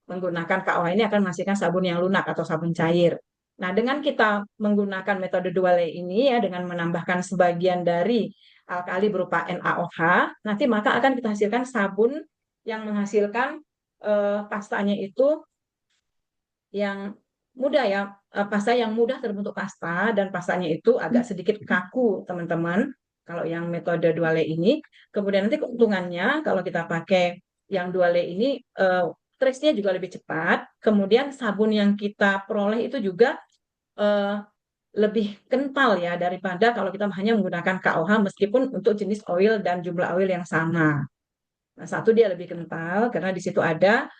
menggunakan KOH ini akan menghasilkan sabun yang lunak atau sabun cair. Nah, dengan kita menggunakan metode 2 lay ini ya, dengan menambahkan sebagian dari alkali berupa NaOH, nanti maka akan kita hasilkan sabun yang menghasilkan pastanya itu yang mudah ya, pasta yang mudah terbentuk pasta dan pastanya itu agak sedikit kaku, teman-teman. Kalau yang metode 2 lay ini, kemudian nanti keuntungannya kalau kita pakai yang 2 lay ini trace-nya juga lebih cepat. Kemudian sabun yang kita peroleh itu juga lebih kental ya daripada kalau kita hanya menggunakan KOH meskipun untuk jenis oil dan jumlah oil yang sama. Nah, satu dia lebih kental karena di situ ada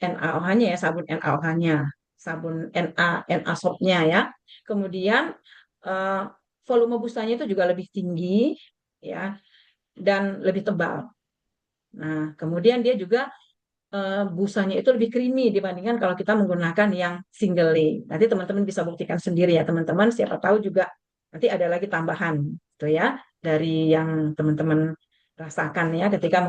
NaOH-nya ya, sabun NaOH-nya, sabun Na soapnya ya. Kemudian eh, volume busanya itu juga lebih tinggi ya dan lebih tebal. Nah, kemudian dia juga busanya itu lebih creamy dibandingkan kalau kita menggunakan yang single lay. Nanti teman-teman bisa buktikan sendiri ya teman-teman. Siapa tahu juga nanti ada lagi tambahan gitu ya dari yang teman-teman rasakan ya ketika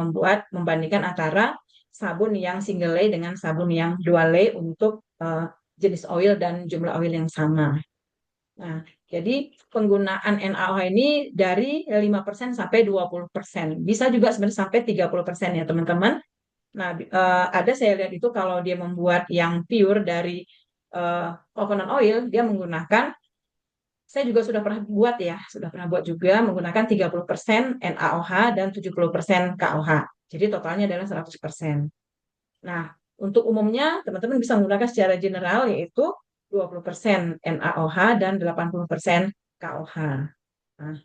membandingkan antara sabun yang single lay dengan sabun yang dual lay untuk jenis oil dan jumlah oil yang sama. Nah, jadi penggunaan NaOH ini dari 5% sampai 20%. Bisa juga sebenarnya sampai 30% ya teman-teman. Nah, ada saya lihat itu kalau dia membuat yang pure dari coconut oil, dia menggunakan, saya juga sudah pernah buat ya, sudah pernah buat juga menggunakan 30% NaOH dan 70% KOH. Jadi totalnya adalah 100%. Nah, untuk umumnya teman-teman bisa menggunakan secara general yaitu 20% NaOH dan 80% KOH. Nah,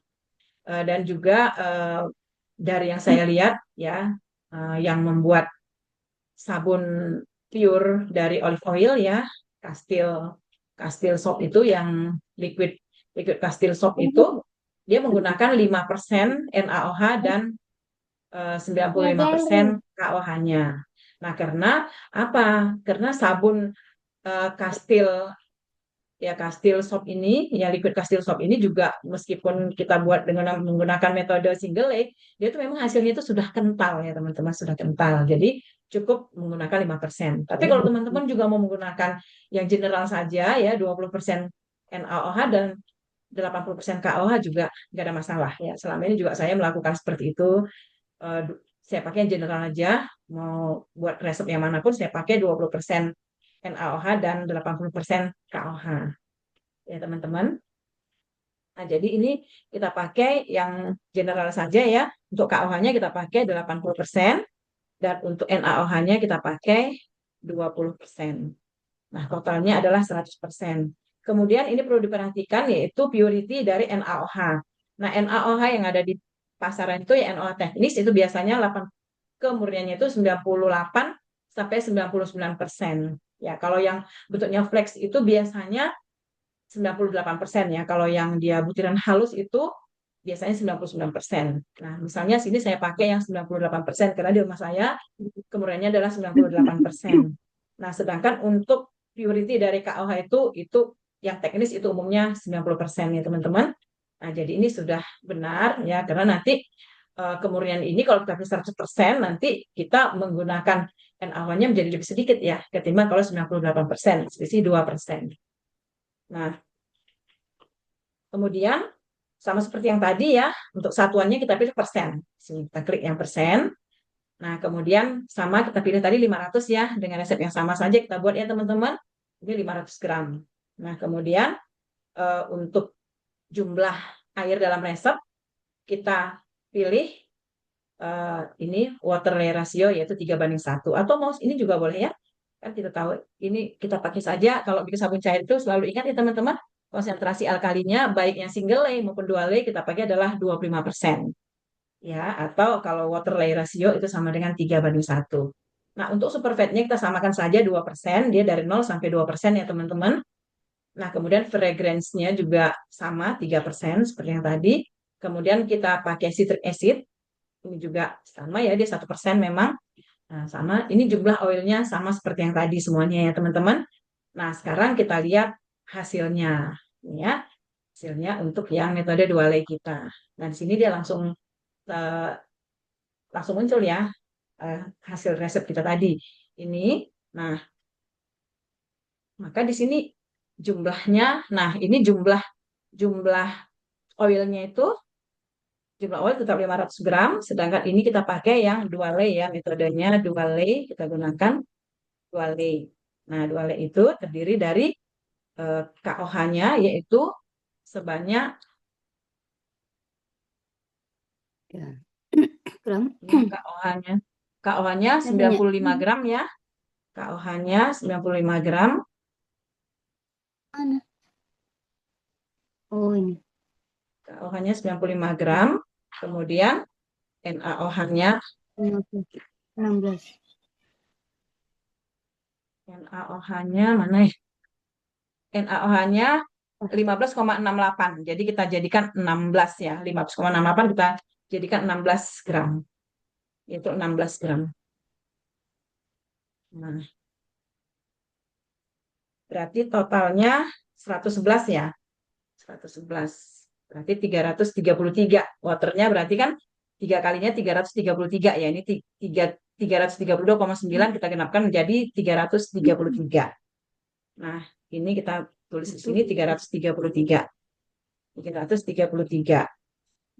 dan juga dari yang saya lihat ya, yang membuat sabun pure dari olive oil ya, Castile Castile soap itu yang liquid liquid Castile soap itu dia menggunakan 5% NaOH dan 95% KOH-nya. Nah, karena apa? Karena sabun Castile ya Castile soap ini, ya liquid Castile soap ini juga meskipun kita buat dengan menggunakan metode single lay, dia itu memang hasilnya itu sudah kental ya teman-teman, sudah kental. Jadi cukup menggunakan 5%. Tapi kalau teman-teman juga mau menggunakan yang general saja ya 20% NaOH dan 80% KOH juga nggak ada masalah ya. Selama ini juga saya melakukan seperti itu. Saya pakai yang general aja, mau buat resep yang manapun saya pakai 20% NaOH dan 80% KOH. Ya, teman-teman. Nah, jadi ini kita pakai yang general saja ya. Untuk KOH-nya kita pakai 80% dan untuk NaOH-nya kita pakai 20%. Nah, totalnya adalah 100%. Kemudian ini perlu diperhatikan yaitu purity dari NaOH. Nah, NaOH yang ada di pasaran itu ya NaOH teknis itu biasanya kemurniannya itu 98 sampai 99%. Ya, kalau yang bentuknya flex itu biasanya 98% ya. Kalau yang dia butiran halus itu biasanya 99%. Nah, misalnya sini saya pakai yang 98% karena di rumah saya kemurniannya adalah 98%. Nah, sedangkan untuk purity dari KOH itu yang teknis itu umumnya 90% ya, teman-teman. Nah, jadi ini sudah benar ya karena nanti kemurnian ini kalau kita 100% nanti kita menggunakan NaOH-nya menjadi lebih sedikit ya ketimbang kalau 98%, selisih 2%. Nah, kemudian sama seperti yang tadi ya, untuk satuannya kita pilih persen. Sini kita klik yang persen. Nah, kemudian sama kita pilih tadi 500 ya, dengan resep yang sama saja kita buat ya teman-teman. Ini 500 gram. Nah, kemudian untuk jumlah air dalam resep kita pilih ini water layer ratio yaitu 3:1. Atau mau ini juga boleh ya. Kan kita tahu ini kita pakai saja kalau bikin sabun cair itu selalu ingat ya teman-teman, konsentrasi alkalinya baik yang single lay maupun dual lay kita pakai adalah 25%. Ya, atau kalau water layer ratio itu sama dengan 3:1. Nah, untuk superfatnya kita samakan saja 2%, dia dari 0 sampai 2% ya teman-teman. Nah, kemudian fragrance-nya juga sama 3% seperti yang tadi. Kemudian kita pakai citric acid, ini juga sama ya, dia 1% memang. Nah, sama, ini jumlah oilnya sama seperti yang tadi semuanya ya teman-teman. Nah, sekarang kita lihat hasilnya. Ini ya, hasilnya untuk yang metode dual lay kita. Nah, di sini dia eh, langsung muncul ya hasil resep kita tadi. Ini, nah, maka di sini jumlahnya, nah ini jumlah jumlah oilnya itu jumlah oil tetap 500 gram, sedangkan ini kita pakai yang dual lay ya, metodenya dual lay, kita gunakan dual lay. Nah, dual lay itu terdiri dari KOH-nya yaitu sebanyak Ya. Gram. KOH-nya. KOH-nya 95 gram ya. KOH-nya 95 gram. Mana? Oh, ini. KOH-nya 95 gram. Kemudian NaOH-nya 16. NaOH-nya mana ya? NaOH-nya 15,68. Jadi kita jadikan 16 ya. 15,68 kita jadikan 16 gram. Itu 16 gram. Nah, berarti totalnya 111 ya. 111. Berarti 333. Waternya berarti kan 3 kalinya 333 ya. Ini 332,9 kita genapkan menjadi 333. Nah, ini kita tulis di sini 333. 333.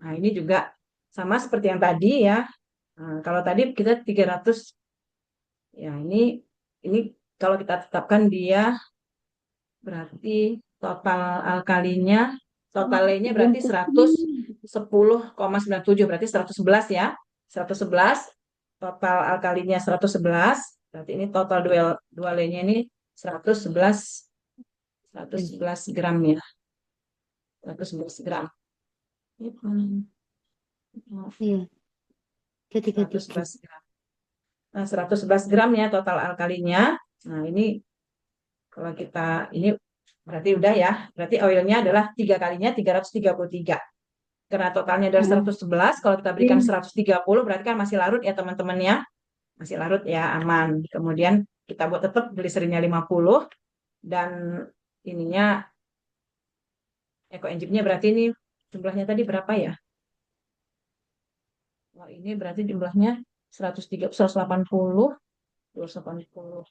Nah, ini juga sama seperti yang tadi ya. Nah, kalau tadi kita 300 ya, ini kalau kita tetapkan dia berarti total alkalinya, total L-nya berarti 110,97, berarti 111 ya. 111, total alkalinya 111, berarti ini total dua L-nya ini 111 gram ya. 111 gram. Iya. 111 333. gram. Nah, 111 gram ya total alkalinya. Nah, ini kalau kita ini berarti udah ya. Berarti oilnya adalah 3 kalinya 333. Karena totalnya adalah 111, kalau kita berikan 130 berarti kan masih larut ya teman-teman ya. Masih larut ya, aman. Kemudian kita buat tetap gliserinnya 50 dan ininya ekoenzimnya berarti ini jumlahnya tadi berapa ya? Wah, ini berarti jumlahnya 130, 180, 280,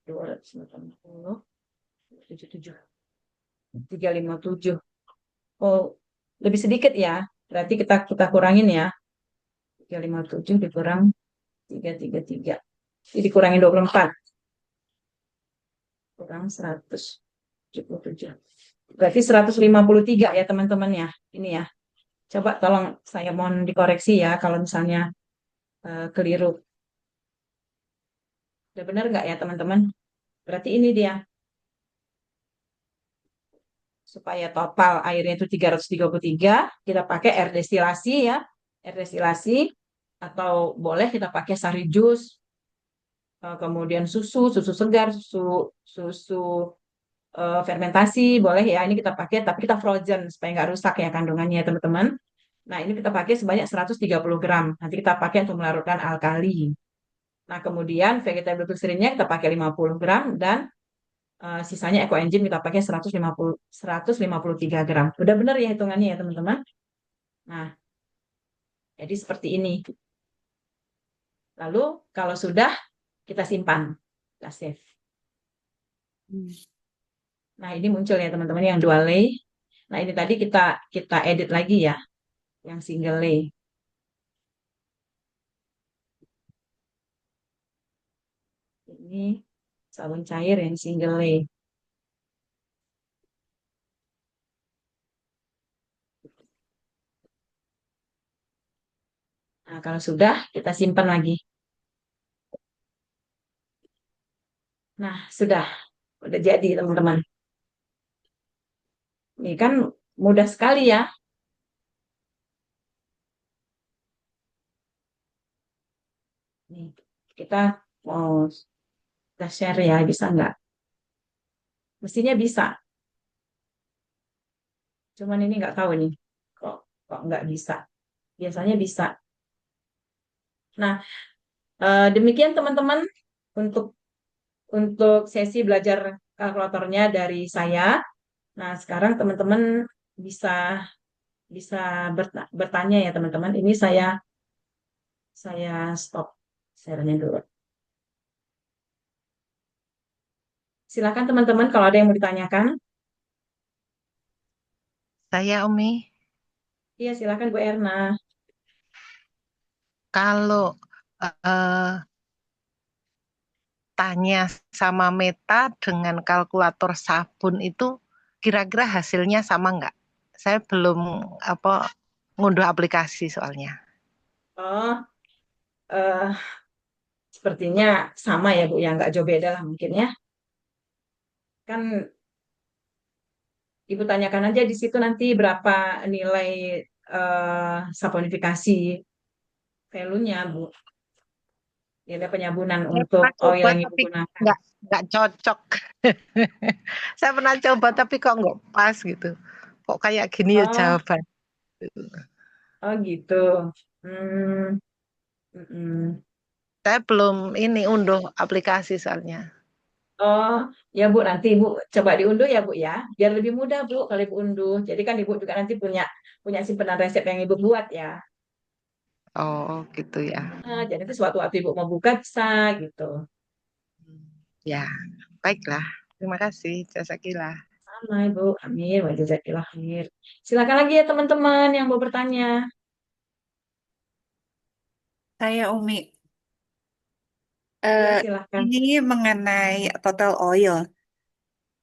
280, 77, 357. Oh, lebih sedikit ya. Berarti kita kurangin ya. 357 dikurang 333. Jadi dikurangin 24. Kurang 177. Berarti 153 ya teman-teman ya. Ini ya. Coba tolong saya mohon dikoreksi ya kalau misalnya keliru. Udah benar nggak ya teman-teman? Berarti ini dia. Supaya total airnya itu 333, kita pakai air destilasi ya. Air destilasi atau boleh kita pakai sari jus, kemudian susu segar, susu fermentasi boleh ya. Ini kita pakai tapi kita frozen supaya nggak rusak ya kandungannya ya teman-teman. Nah, ini kita pakai sebanyak 130 gram. Nanti kita pakai untuk melarutkan alkali. Nah, kemudian vegetable glycerinnya kita pakai 50 gram dan sisanya ekoenzim kita pakai 153 gram. Udah benar ya hitungannya ya teman-teman. Nah, jadi seperti ini. Lalu kalau sudah kita simpan, kita save. Nah, ini muncul ya teman-teman yang dual lay. Nah, ini tadi kita edit lagi ya, yang single lay. Ini sabun cair yang single lay. Nah, kalau sudah kita simpan lagi. Nah, udah jadi teman-teman. Ini kan mudah sekali ya. Nih, kita mau kita share ya, bisa nggak? Mestinya bisa. Cuman ini nggak tahu nih. Kok nggak bisa. Biasanya bisa. Nah, demikian teman-teman untuk sesi belajar kalkulatornya dari saya. Nah, sekarang teman-teman bisa bisa bertanya ya teman-teman. Ini saya stop share-nya dulu. Silakan teman-teman kalau ada yang mau ditanyakan. Saya Umi, Iya, silakan Bu Erna. kalau eh, tanya sama Meta dengan kalkulator sabun itu kira-kira hasilnya sama nggak? Saya belum ngunduh aplikasi soalnya. Oh, eh, sepertinya sama ya Bu, ya nggak jauh beda lah mungkin ya. Kan Ibu tanyakan aja di situ nanti berapa nilai saponifikasi value-nya, Bu. Nilai penyabunan Saya untuk pernah oil coba yang Ibu tapi gunakan. nggak cocok. Saya pernah coba tapi kok nggak pas gitu. Kok kayak gini ya Oh, jawaban. oh gitu. Hmm, mm-mm. Saya belum ini unduh aplikasi soalnya. Oh, ya Bu, nanti Ibu coba diunduh ya Bu ya, biar lebih mudah Bu kalau Ibu unduh. Jadi kan Ibu juga nanti punya punya simpenan resep yang Ibu buat ya. Oh, gitu ya. Jadi nanti suatu waktu Ibu mau buka bisa gitu. Ya, baiklah. Terima kasih, Jasakila. Sama Ibu, amin, wa jazakillah khair. Silakan lagi ya teman-teman yang mau bertanya. Saya Umi. Ya Eh, silakan. ini mengenai total oil.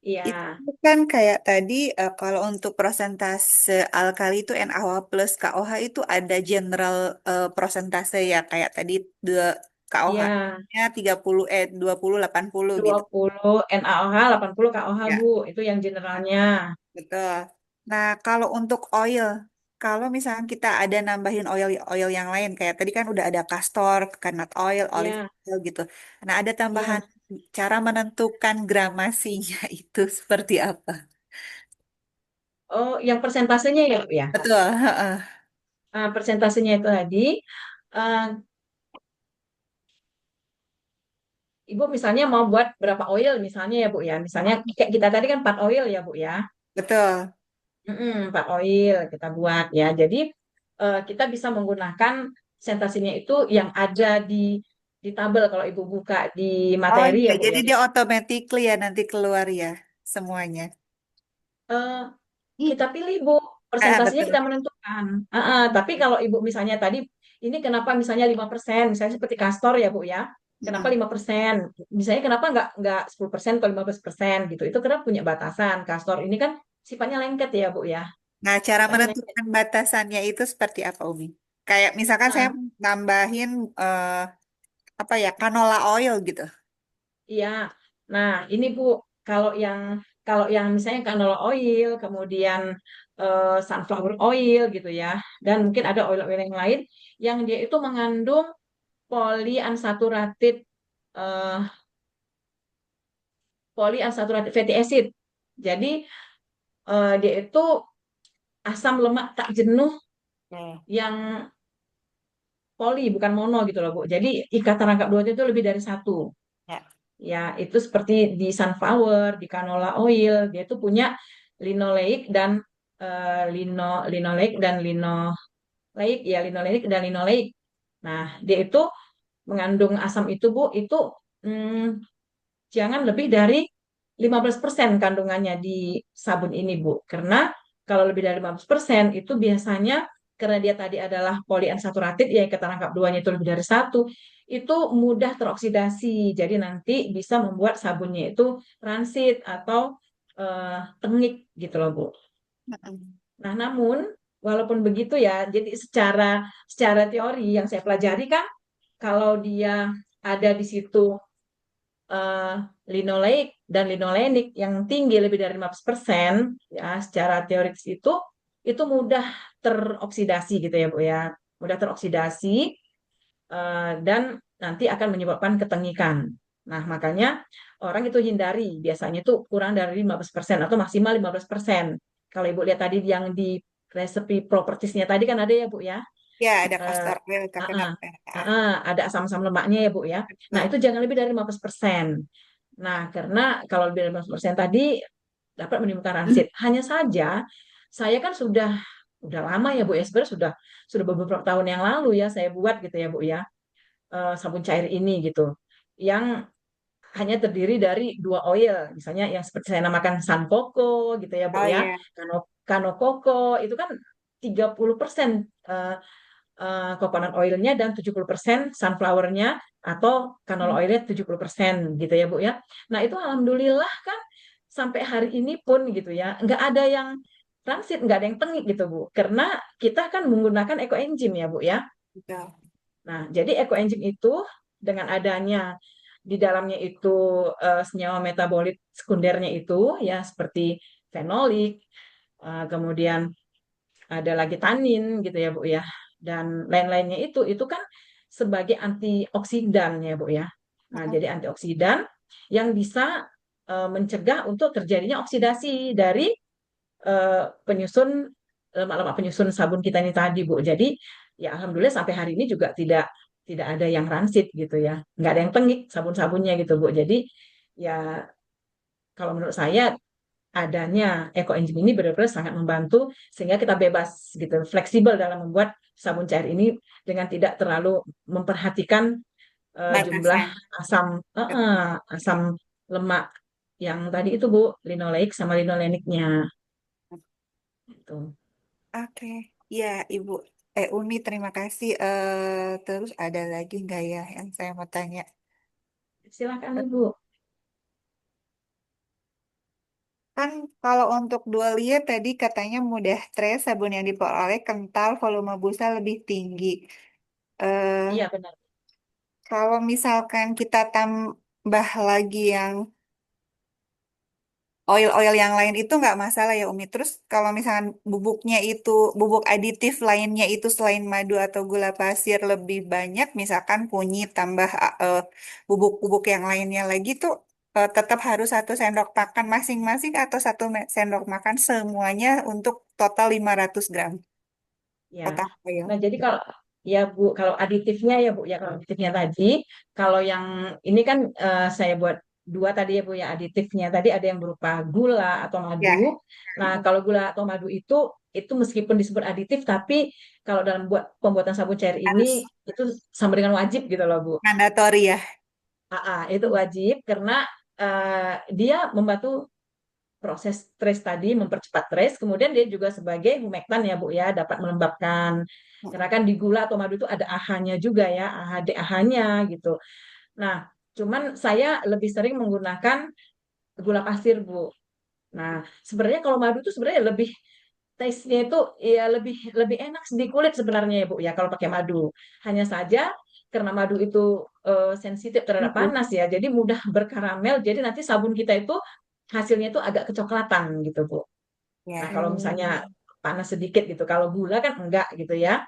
Iya, Itu kan kayak tadi kalau untuk persentase alkali itu NaOH plus KOH itu ada general persentase ya kayak tadi dua iya. KOH-nya 30 20 80 gitu. 20 NaOH, 80 KOH Ya, Bu, itu yang generalnya. betul. Nah, kalau untuk oil, kalau misalnya kita ada nambahin oil yang lain kayak tadi kan udah ada castor, coconut oil, olive Iya, oil gitu. Nah, ada tambahan iya. cara menentukan gramasinya itu seperti apa? Oh, yang persentasenya ya Bu ya. Betul, heeh. Persentasenya itu tadi, eh, Ibu misalnya mau buat berapa oil misalnya ya Bu ya. Misalnya kayak kita tadi kan 4 oil ya Bu ya. Betul. 4 oil kita buat ya. Jadi kita bisa menggunakan presentasinya itu yang ada di tabel kalau Ibu buka di Oh materi iya, ya Bu jadi ya. dia automatically ya nanti keluar ya semuanya. Eh, Ih, kita pilih Bu, presentasinya Betul. kita menentukan. Tapi kalau Ibu misalnya tadi, ini kenapa misalnya 5%, misalnya seperti Castor ya Bu ya, kenapa Mm. 5%? Misalnya kenapa nggak 10% atau 15% gitu, itu karena punya batasan. Castor ini kan sifatnya lengket ya Bu ya, Nah, cara sifatnya lengket. menentukan batasannya itu seperti apa, Umi? Kayak misalkan saya Nah, nambahin apa ya, canola oil gitu. iya. Nah, ini Bu, kalau yang misalnya canola oil, kemudian sunflower oil gitu ya, dan mungkin ada oil-oil yang lain yang dia itu mengandung polyunsaturated eh, polyunsaturated fatty acid. Jadi dia itu asam lemak tak jenuh Oke. yang poli bukan mono gitu loh Bu. Jadi ikatan rangkap dua itu lebih dari satu. Ya. Ya itu seperti di sunflower, di canola oil, dia itu punya linoleic dan linoleic dan linoleic ya linoleic dan linoleic. Nah dia itu mengandung asam itu Bu itu mm, jangan lebih dari 15% kandungannya di sabun ini, Bu. Karena kalau lebih dari 15% itu biasanya karena dia tadi adalah poliunsaturated, ya ikatan rangkap duanya itu lebih dari satu, itu mudah teroksidasi. Jadi nanti bisa membuat sabunnya itu rancid atau tengik gitu loh, Bu. Mm-mm. Nah, namun walaupun begitu ya, jadi secara teori yang saya pelajari kan kalau dia ada di situ eh, linoleik dan linolenik yang tinggi lebih dari 15% ya secara teoritis itu mudah teroksidasi gitu ya Bu ya. Mudah teroksidasi dan nanti akan menyebabkan ketengikan. Nah, makanya orang itu hindari biasanya itu kurang dari 15% atau maksimal 15%. Kalau Ibu lihat tadi yang di resepi propertiesnya tadi kan ada ya Bu ya. Ya, ada Eh, castor oil, ah, coconut oil. ada asam-asam lemaknya ya Bu ya. Nah, itu Betul. jangan lebih dari 15%. Nah, karena kalau lebih dari 15% tadi dapat menimbulkan ransit. Hanya saja saya kan sudah lama ya Bu ya, sebenarnya sudah beberapa tahun yang lalu ya saya buat gitu ya Bu ya, sabun cair ini gitu. Yang hanya terdiri dari 2 oil, misalnya yang seperti saya namakan San Coco gitu ya Bu Oh ya, iya. Kano Coco itu kan 30% coconut oilnya dan 70% sunflowernya atau canola oilnya 70% gitu ya Bu ya. Nah itu alhamdulillah kan sampai hari ini pun gitu ya nggak ada yang transit, nggak ada yang tengik gitu Bu. Karena kita kan menggunakan ekoenzim ya Bu ya. Betul. Nah jadi ekoenzim itu dengan adanya di dalamnya itu senyawa metabolit sekundernya itu ya seperti fenolik, kemudian ada lagi tanin gitu ya Bu ya, dan lain-lainnya itu kan sebagai antioksidan ya Bu ya. Nah, jadi antioksidan yang bisa mencegah untuk terjadinya oksidasi dari penyusun lemak-lemak penyusun sabun kita ini tadi Bu. Jadi ya alhamdulillah sampai hari ini juga tidak tidak ada yang rancid gitu ya, nggak ada yang tengik sabun-sabunnya gitu Bu. Jadi ya kalau menurut saya adanya Eco Engine ini benar-benar sangat membantu sehingga kita bebas gitu, fleksibel dalam membuat sabun cair ini dengan tidak terlalu memperhatikan jumlah Batasan. asam asam lemak yang tadi itu Bu, linoleik sama linoleniknya itu. Oke, ya Ibu. Umi, terima kasih. Terus ada lagi nggak ya yang saya mau tanya? Silakan Ibu. Kan kalau untuk Dualia tadi katanya mudah stres, sabun yang diperoleh kental, volume busa lebih tinggi. Eh, Iya benar. Kalau misalkan kita tambah lagi yang oil-oil yang lain itu nggak masalah ya Umi. Terus kalau misalkan bubuknya itu, bubuk aditif lainnya itu selain madu atau gula pasir lebih banyak, misalkan kunyit tambah bubuk-bubuk yang lainnya lagi tuh tetap harus 1 sendok makan masing-masing atau 1 sendok makan semuanya untuk total 500 gram Ya. total oil. Nah, jadi kalau ya Bu, kalau aditifnya ya Bu, ya kalau aditifnya tadi, kalau yang ini kan saya buat dua tadi ya Bu ya aditifnya tadi ada yang berupa gula atau madu. Ya, Nah, kalau gula atau madu itu meskipun disebut aditif, tapi kalau dalam buat pembuatan sabun cair ini harus itu sama dengan wajib gitu loh Bu. mandatori ya. Itu wajib karena dia membantu proses trace tadi mempercepat trace, kemudian dia juga sebagai humektan ya Bu ya, dapat melembabkan. Karena kan di gula atau madu itu ada AHA-nya juga ya, AHA, DAH-nya gitu. Nah, cuman saya lebih sering menggunakan gula pasir Bu. Nah, sebenarnya kalau madu itu sebenarnya lebih taste-nya itu ya lebih lebih enak di kulit sebenarnya ya Bu ya kalau pakai madu. Hanya saja karena madu itu sensitif terhadap panas ya, jadi mudah berkaramel. Jadi nanti sabun kita itu hasilnya itu agak kecoklatan gitu Bu. Nah, Ya. kalau misalnya panas sedikit gitu, kalau gula kan enggak gitu ya.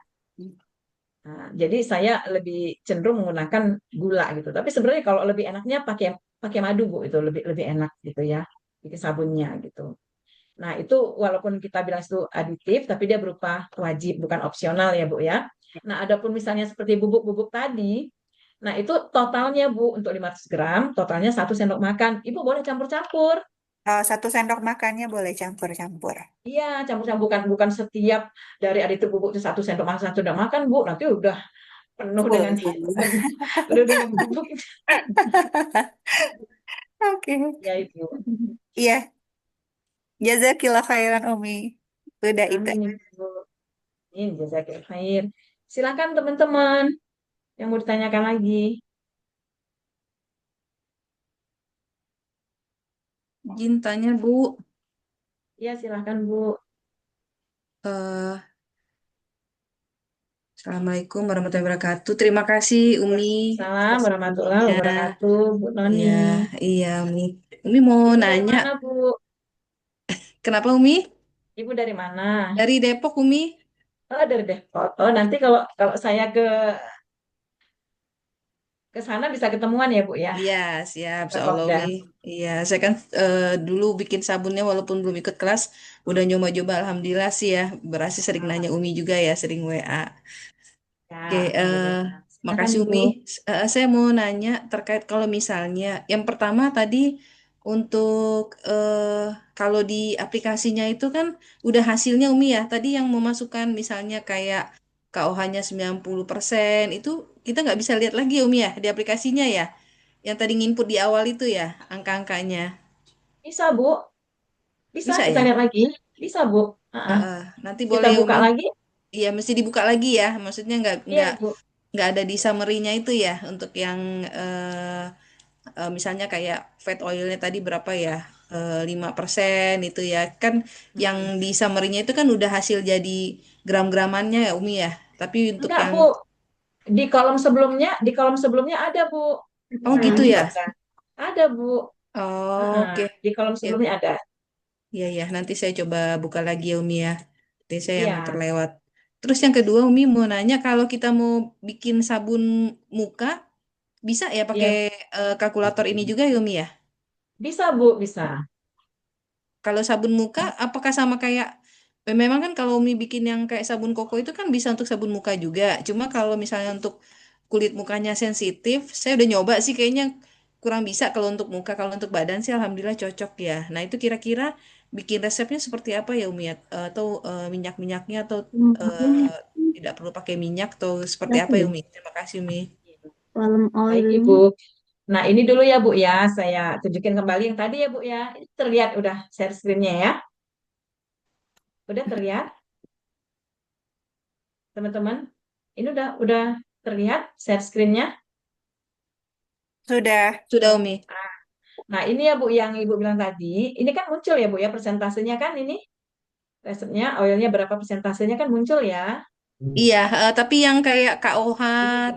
Nah, jadi saya lebih cenderung menggunakan gula gitu. Tapi sebenarnya kalau lebih enaknya pakai pakai madu Bu, itu lebih lebih enak gitu ya. Bikin sabunnya gitu. Nah, itu walaupun kita bilang itu aditif, tapi dia berupa wajib, bukan opsional ya Bu ya. Nah, adapun misalnya seperti bubuk-bubuk tadi, nah itu totalnya Bu untuk 500 gram, totalnya 1 sendok makan. Ibu boleh campur-campur. 1 sendok makannya boleh campur-campur. Iya, campur-campur bukan setiap dari aditif bubuk itu 1 sendok makan 1 sendok makan Bu. Nanti udah penuh Full. dengan penuh dengan bubuk. Oke. Ya itu. Iya, jazakillah khairan Umi. Udah itu. Amin Ibu. Amin, jazakallahu khair. Silakan teman-teman yang mau ditanyakan lagi. Izin tanya Bu, Iya, silakan Bu. Eh, Assalamualaikum warahmatullahi wabarakatuh. Terima kasih Umi Salam atas warahmatullahi ilmunya. wabarakatuh, Bu Noni. Iya, iya Umi. Umi mau Ibu dari nanya, mana, Bu? kenapa Umi? Ibu dari mana? Dari Depok Umi? Oh, dari Depok. Oh, nanti kalau kalau saya ke sana bisa ketemuan ya, Bu ya. Iya, siap, Ke insya Allah Kopda. Umi. Iya, saya kan dulu bikin sabunnya walaupun belum ikut kelas, udah nyoba-coba. Alhamdulillah sih ya, berhasil sering nanya Umi juga ya, sering WA. Ya, Oke, alhamdulillah. Silakan makasih Ibu. Umi. Saya mau nanya terkait kalau misalnya, yang pertama tadi untuk kalau di aplikasinya itu kan udah hasilnya Umi ya. Tadi yang memasukkan misalnya kayak KOH-nya 90% itu kita nggak bisa lihat lagi ya Umi ya di aplikasinya ya. Yang tadi nginput di awal itu ya angka-angkanya. Bisa, Bu. Bisa Bisa ya? lihat lagi. Bisa, Bu. Ah, Nanti kita boleh ya buka Umi. lagi. Iya, mesti dibuka lagi ya. Maksudnya Iya, Bu. nggak ada di summary-nya itu ya untuk yang misalnya kayak fat oilnya tadi berapa ya 5% itu ya kan yang di summary-nya itu kan udah hasil jadi gram-gramannya ya Umi ya tapi untuk Enggak, yang Bu. Di kolom sebelumnya ada, Bu. oh gitu Ibu ya baca. Ada, Bu. oh, oke Di kolom ya sebelumnya ada. Iya, ya. Nanti saya coba buka lagi ya, Umi ya. Nanti saya yang Iya, terlewat. Terus yang kedua, Umi mau nanya kalau kita mau bikin sabun muka, bisa ya pakai iya, kalkulator ini juga ya, Umi ya? bisa Bu, bisa. Kalau sabun muka, apakah sama kayak memang kan kalau Umi bikin yang kayak sabun koko itu kan bisa untuk sabun muka juga. Cuma kalau misalnya untuk kulit mukanya sensitif, saya udah nyoba sih kayaknya kurang bisa kalau untuk muka. Kalau untuk badan sih alhamdulillah cocok ya. Nah, itu kira-kira bikin resepnya seperti apa ya Umi? Atau minyak-minyaknya atau Mungkin tidak perlu pakai minyak atau seperti berapa apa ya ya? Umi? Terima kasih Umi. Palm Baik oilnya Ibu. Nah, ini dulu ya Bu ya, saya tunjukin kembali yang tadi ya Bu ya. Ini terlihat udah share screen-nya ya. Udah terlihat, teman-teman? Ini udah terlihat share screen-nya. Sudah. Sudah Umi. Nah, ini ya Bu yang Ibu bilang tadi, ini kan muncul ya Bu ya persentasenya kan ini. Resepnya, oilnya berapa persentasenya kan muncul ya. Iya, tapi yang kayak KOH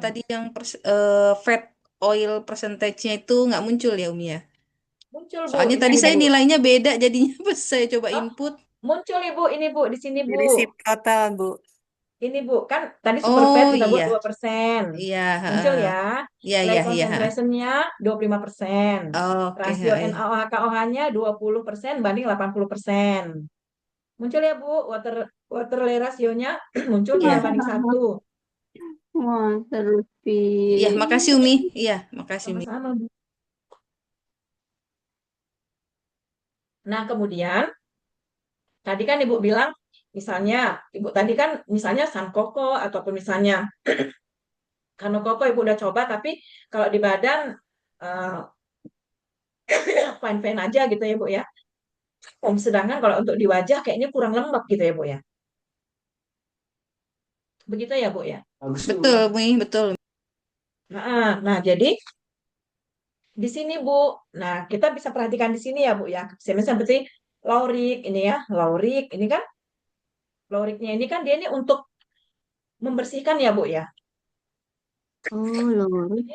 tadi yang fat oil percentage-nya itu nggak muncul ya Umi ya? Muncul Bu Soalnya di tadi sini saya Bu. nilainya beda jadinya pas saya coba Oh, input. muncul Ibu, ini Bu, di sini Bu. Jadi sip total, Bu. Ini Bu, kan tadi super fat Oh kita buat iya, 2%. iya, Muncul ya. iya, Lay iya, iya. concentration-nya 25%. Oke, Rasio NaOH KOH-nya 20% banding 80%. Muncul ya Bu, water lay rasionya muncul 2 iya, banding 1. wah iya. terlebih. Makasih Umi. Iya, makasih Umi. Sama-sama Bu. Nah, kemudian tadi kan Ibu bilang misalnya, Ibu tadi kan misalnya Sankoko ataupun misalnya Kanokoko Ibu udah coba tapi kalau di badan eh, fine-fine aja gitu ya Bu ya. Sedangkan kalau untuk di wajah kayaknya kurang lembab gitu ya Bu ya. Begitu ya Bu ya. Betul, Umi, betul. Nah, jadi di sini Bu. Nah, kita bisa perhatikan di sini ya Bu ya. Misalnya seperti laurik ini ya, laurik ini kan lauriknya ini kan dia ini untuk membersihkan ya Bu ya. Oh, lorik.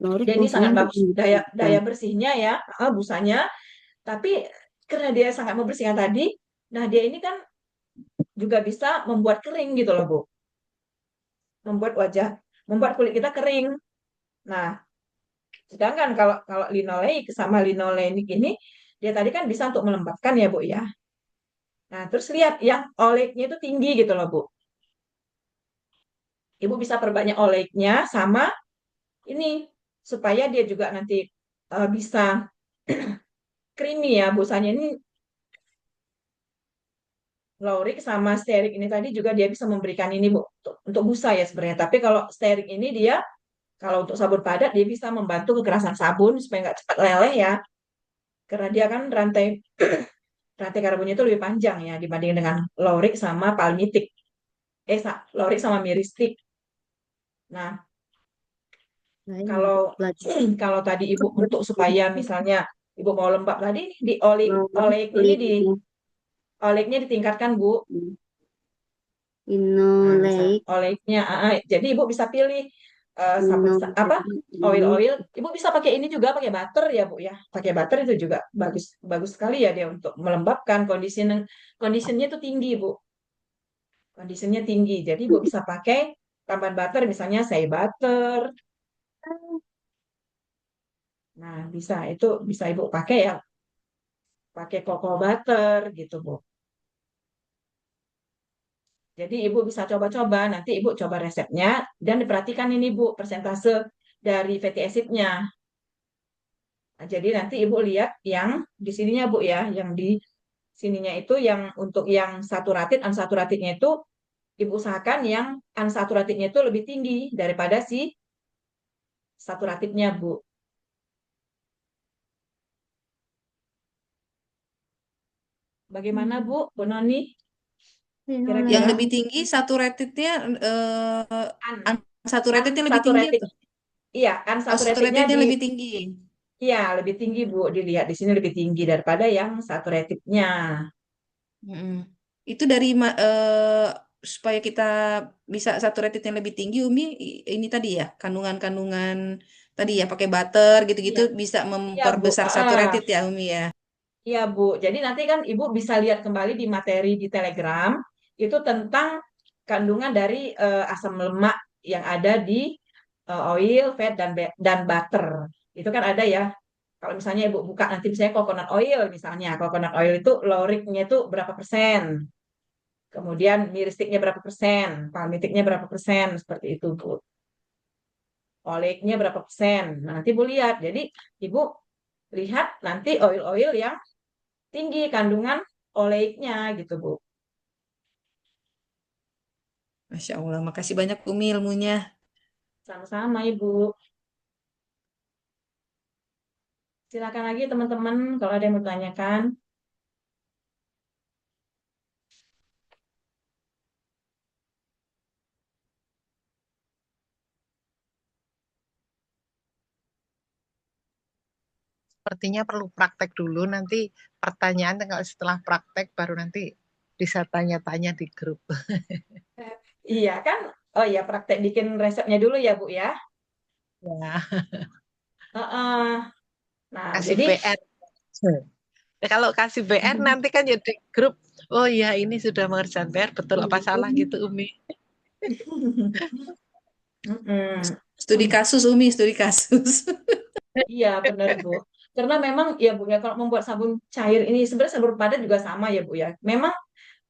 Lorik Dia ini fungsinya sangat untuk bagus daya membersihkan. daya bersihnya ya, busanya. Tapi karena dia sangat membersihkan tadi, nah dia ini kan juga bisa membuat kering gitu loh Bu. Membuat wajah, membuat kulit kita kering. Nah, sedangkan kalau kalau linoleik sama linolenik ini dia tadi kan bisa untuk melembabkan ya Bu ya. Nah, terus lihat yang olegnya itu tinggi gitu loh Bu. Ibu bisa perbanyak olegnya sama ini supaya dia juga nanti bisa creamy ya busanya ini laurik sama sterik ini tadi juga dia bisa memberikan ini Bu untuk busa ya sebenarnya. Tapi kalau sterik ini dia kalau untuk sabun padat dia bisa membantu kekerasan sabun supaya nggak cepat leleh ya. Karena dia kan rantai rantai karbonnya itu lebih panjang ya dibanding dengan laurik sama palmitik. Laurik sama miristik. Nah, Saya kalau belajar kalau tadi Ibu untuk supaya misalnya Ibu mau lembab tadi di oli lorik, olek ini di linoleik, oleknya ditingkatkan Bu. Nah, misal linoleik, olehnya, jadi ibu bisa pilih apa ini oil-oil. Ibu bisa pakai ini juga pakai butter ya bu ya. Pakai butter itu juga bagus bagus sekali ya dia untuk melembabkan conditionnya itu tinggi bu. Conditionnya tinggi. Jadi ibu bisa pakai tambahan butter misalnya shea butter. Nah bisa itu bisa ibu pakai ya pakai cocoa butter gitu bu. Jadi ibu bisa coba-coba, nanti ibu coba resepnya dan diperhatikan ini bu persentase dari fatty acid-nya. Nah, jadi nanti ibu lihat yang di sininya bu ya, yang di sininya itu yang untuk yang saturated, unsaturate-nya itu ibu usahakan yang unsaturate-nya itu lebih tinggi daripada si saturated-nya bu. Bagaimana bu, Bu Noni? Yang Kira-kira lebih tinggi saturated-nya un, unsaturatednya lebih tinggi unsaturated, atau iya oh, unsaturatednya saturatednya di lebih tinggi. iya lebih tinggi bu, dilihat di sini lebih tinggi daripada yang saturated-nya. Mm-mm. Itu dari supaya kita bisa saturated yang lebih tinggi, Umi, ini tadi ya, kandungan-kandungan tadi ya pakai butter gitu-gitu Iya, bisa iya bu. memperbesar Ah, ah. saturated ya, Umi ya. Iya, Bu. Jadi nanti kan Ibu bisa lihat kembali di materi di Telegram itu tentang kandungan dari asam lemak yang ada di oil, fat, dan butter. Itu kan ada ya. Kalau misalnya Ibu buka nanti misalnya coconut oil misalnya. Coconut oil itu lauricnya itu berapa persen. Kemudian miristiknya berapa persen. Palmitiknya berapa persen. Seperti itu, Bu. Oleiknya berapa persen. Nah, nanti Ibu lihat. Jadi Ibu lihat nanti oil-oil yang tinggi kandungan oleiknya gitu, Bu. Masya Allah, makasih banyak Umi ilmunya. Sama-sama, Ibu. Silakan lagi teman-teman kalau ada yang mau tanyakan. Sepertinya perlu praktek dulu, nanti pertanyaan kalau setelah praktek baru nanti bisa tanya-tanya di grup. Iya kan? Oh iya, praktek bikin resepnya dulu ya, Bu ya. Ya, Heeh. Nah, kasih jadi PR. Ya, kalau kasih PR nanti kan jadi grup. Oh iya, ini sudah mengerjakan PR, betul apa salah gitu, Umi. mm-mm. Studi kasus Umi, studi kasus. Iya, benar, Bu. Karena memang ya, Bu ya, kalau membuat sabun cair ini sebenarnya sabun padat juga sama ya, Bu ya. Memang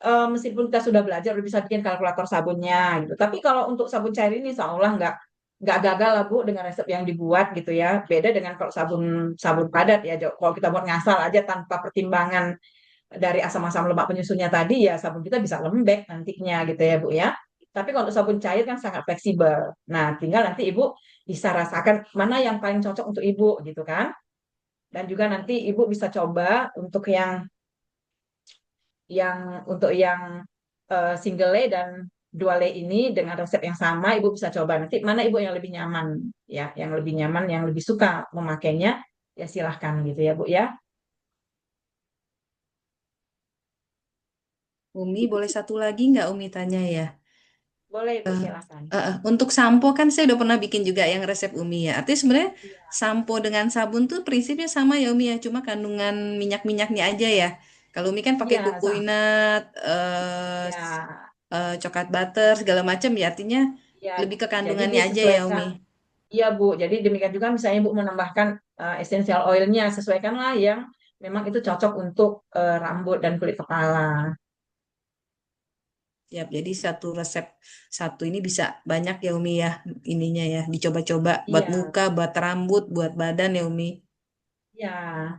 meskipun kita sudah belajar udah bisa bikin kalkulator sabunnya gitu. Tapi kalau untuk sabun cair ini insya Allah nggak gagal lah Bu dengan resep yang dibuat gitu ya. Beda dengan kalau sabun sabun padat ya. Kalau kita buat ngasal aja tanpa pertimbangan dari asam-asam lemak penyusunnya tadi ya sabun kita bisa lembek nantinya gitu ya Bu ya. Tapi kalau untuk sabun cair kan sangat fleksibel. Nah, tinggal nanti Ibu bisa rasakan mana yang paling cocok untuk Ibu gitu kan. Dan juga nanti Ibu bisa coba untuk yang single lay dan dual lay ini dengan resep yang sama ibu bisa coba nanti mana ibu yang lebih nyaman ya yang lebih nyaman yang lebih suka memakainya ya silahkan gitu ya Bu ya. Umi, boleh satu lagi nggak Umi tanya ya? Boleh Ibu Eh, silahkan. untuk sampo kan saya udah pernah bikin juga yang resep Umi ya. Artinya sebenarnya Iya. sampo dengan sabun tuh prinsipnya sama ya Umi ya, cuma kandungan minyak-minyaknya aja ya. Kalau Umi kan pakai Iya, coconut, ya, coklat butter segala macam ya, artinya ya. lebih ke Jadi kandungannya aja ya Umi. disesuaikan. Iya Bu, jadi demikian juga misalnya Bu menambahkan essential oilnya, sesuaikanlah yang memang itu cocok untuk rambut dan kulit kepala. Siap, jadi satu resep satu ini bisa banyak ya Umi ya, ininya ya, dicoba-coba buat Iya, muka, buat rambut, buat badan ya Umi. iya,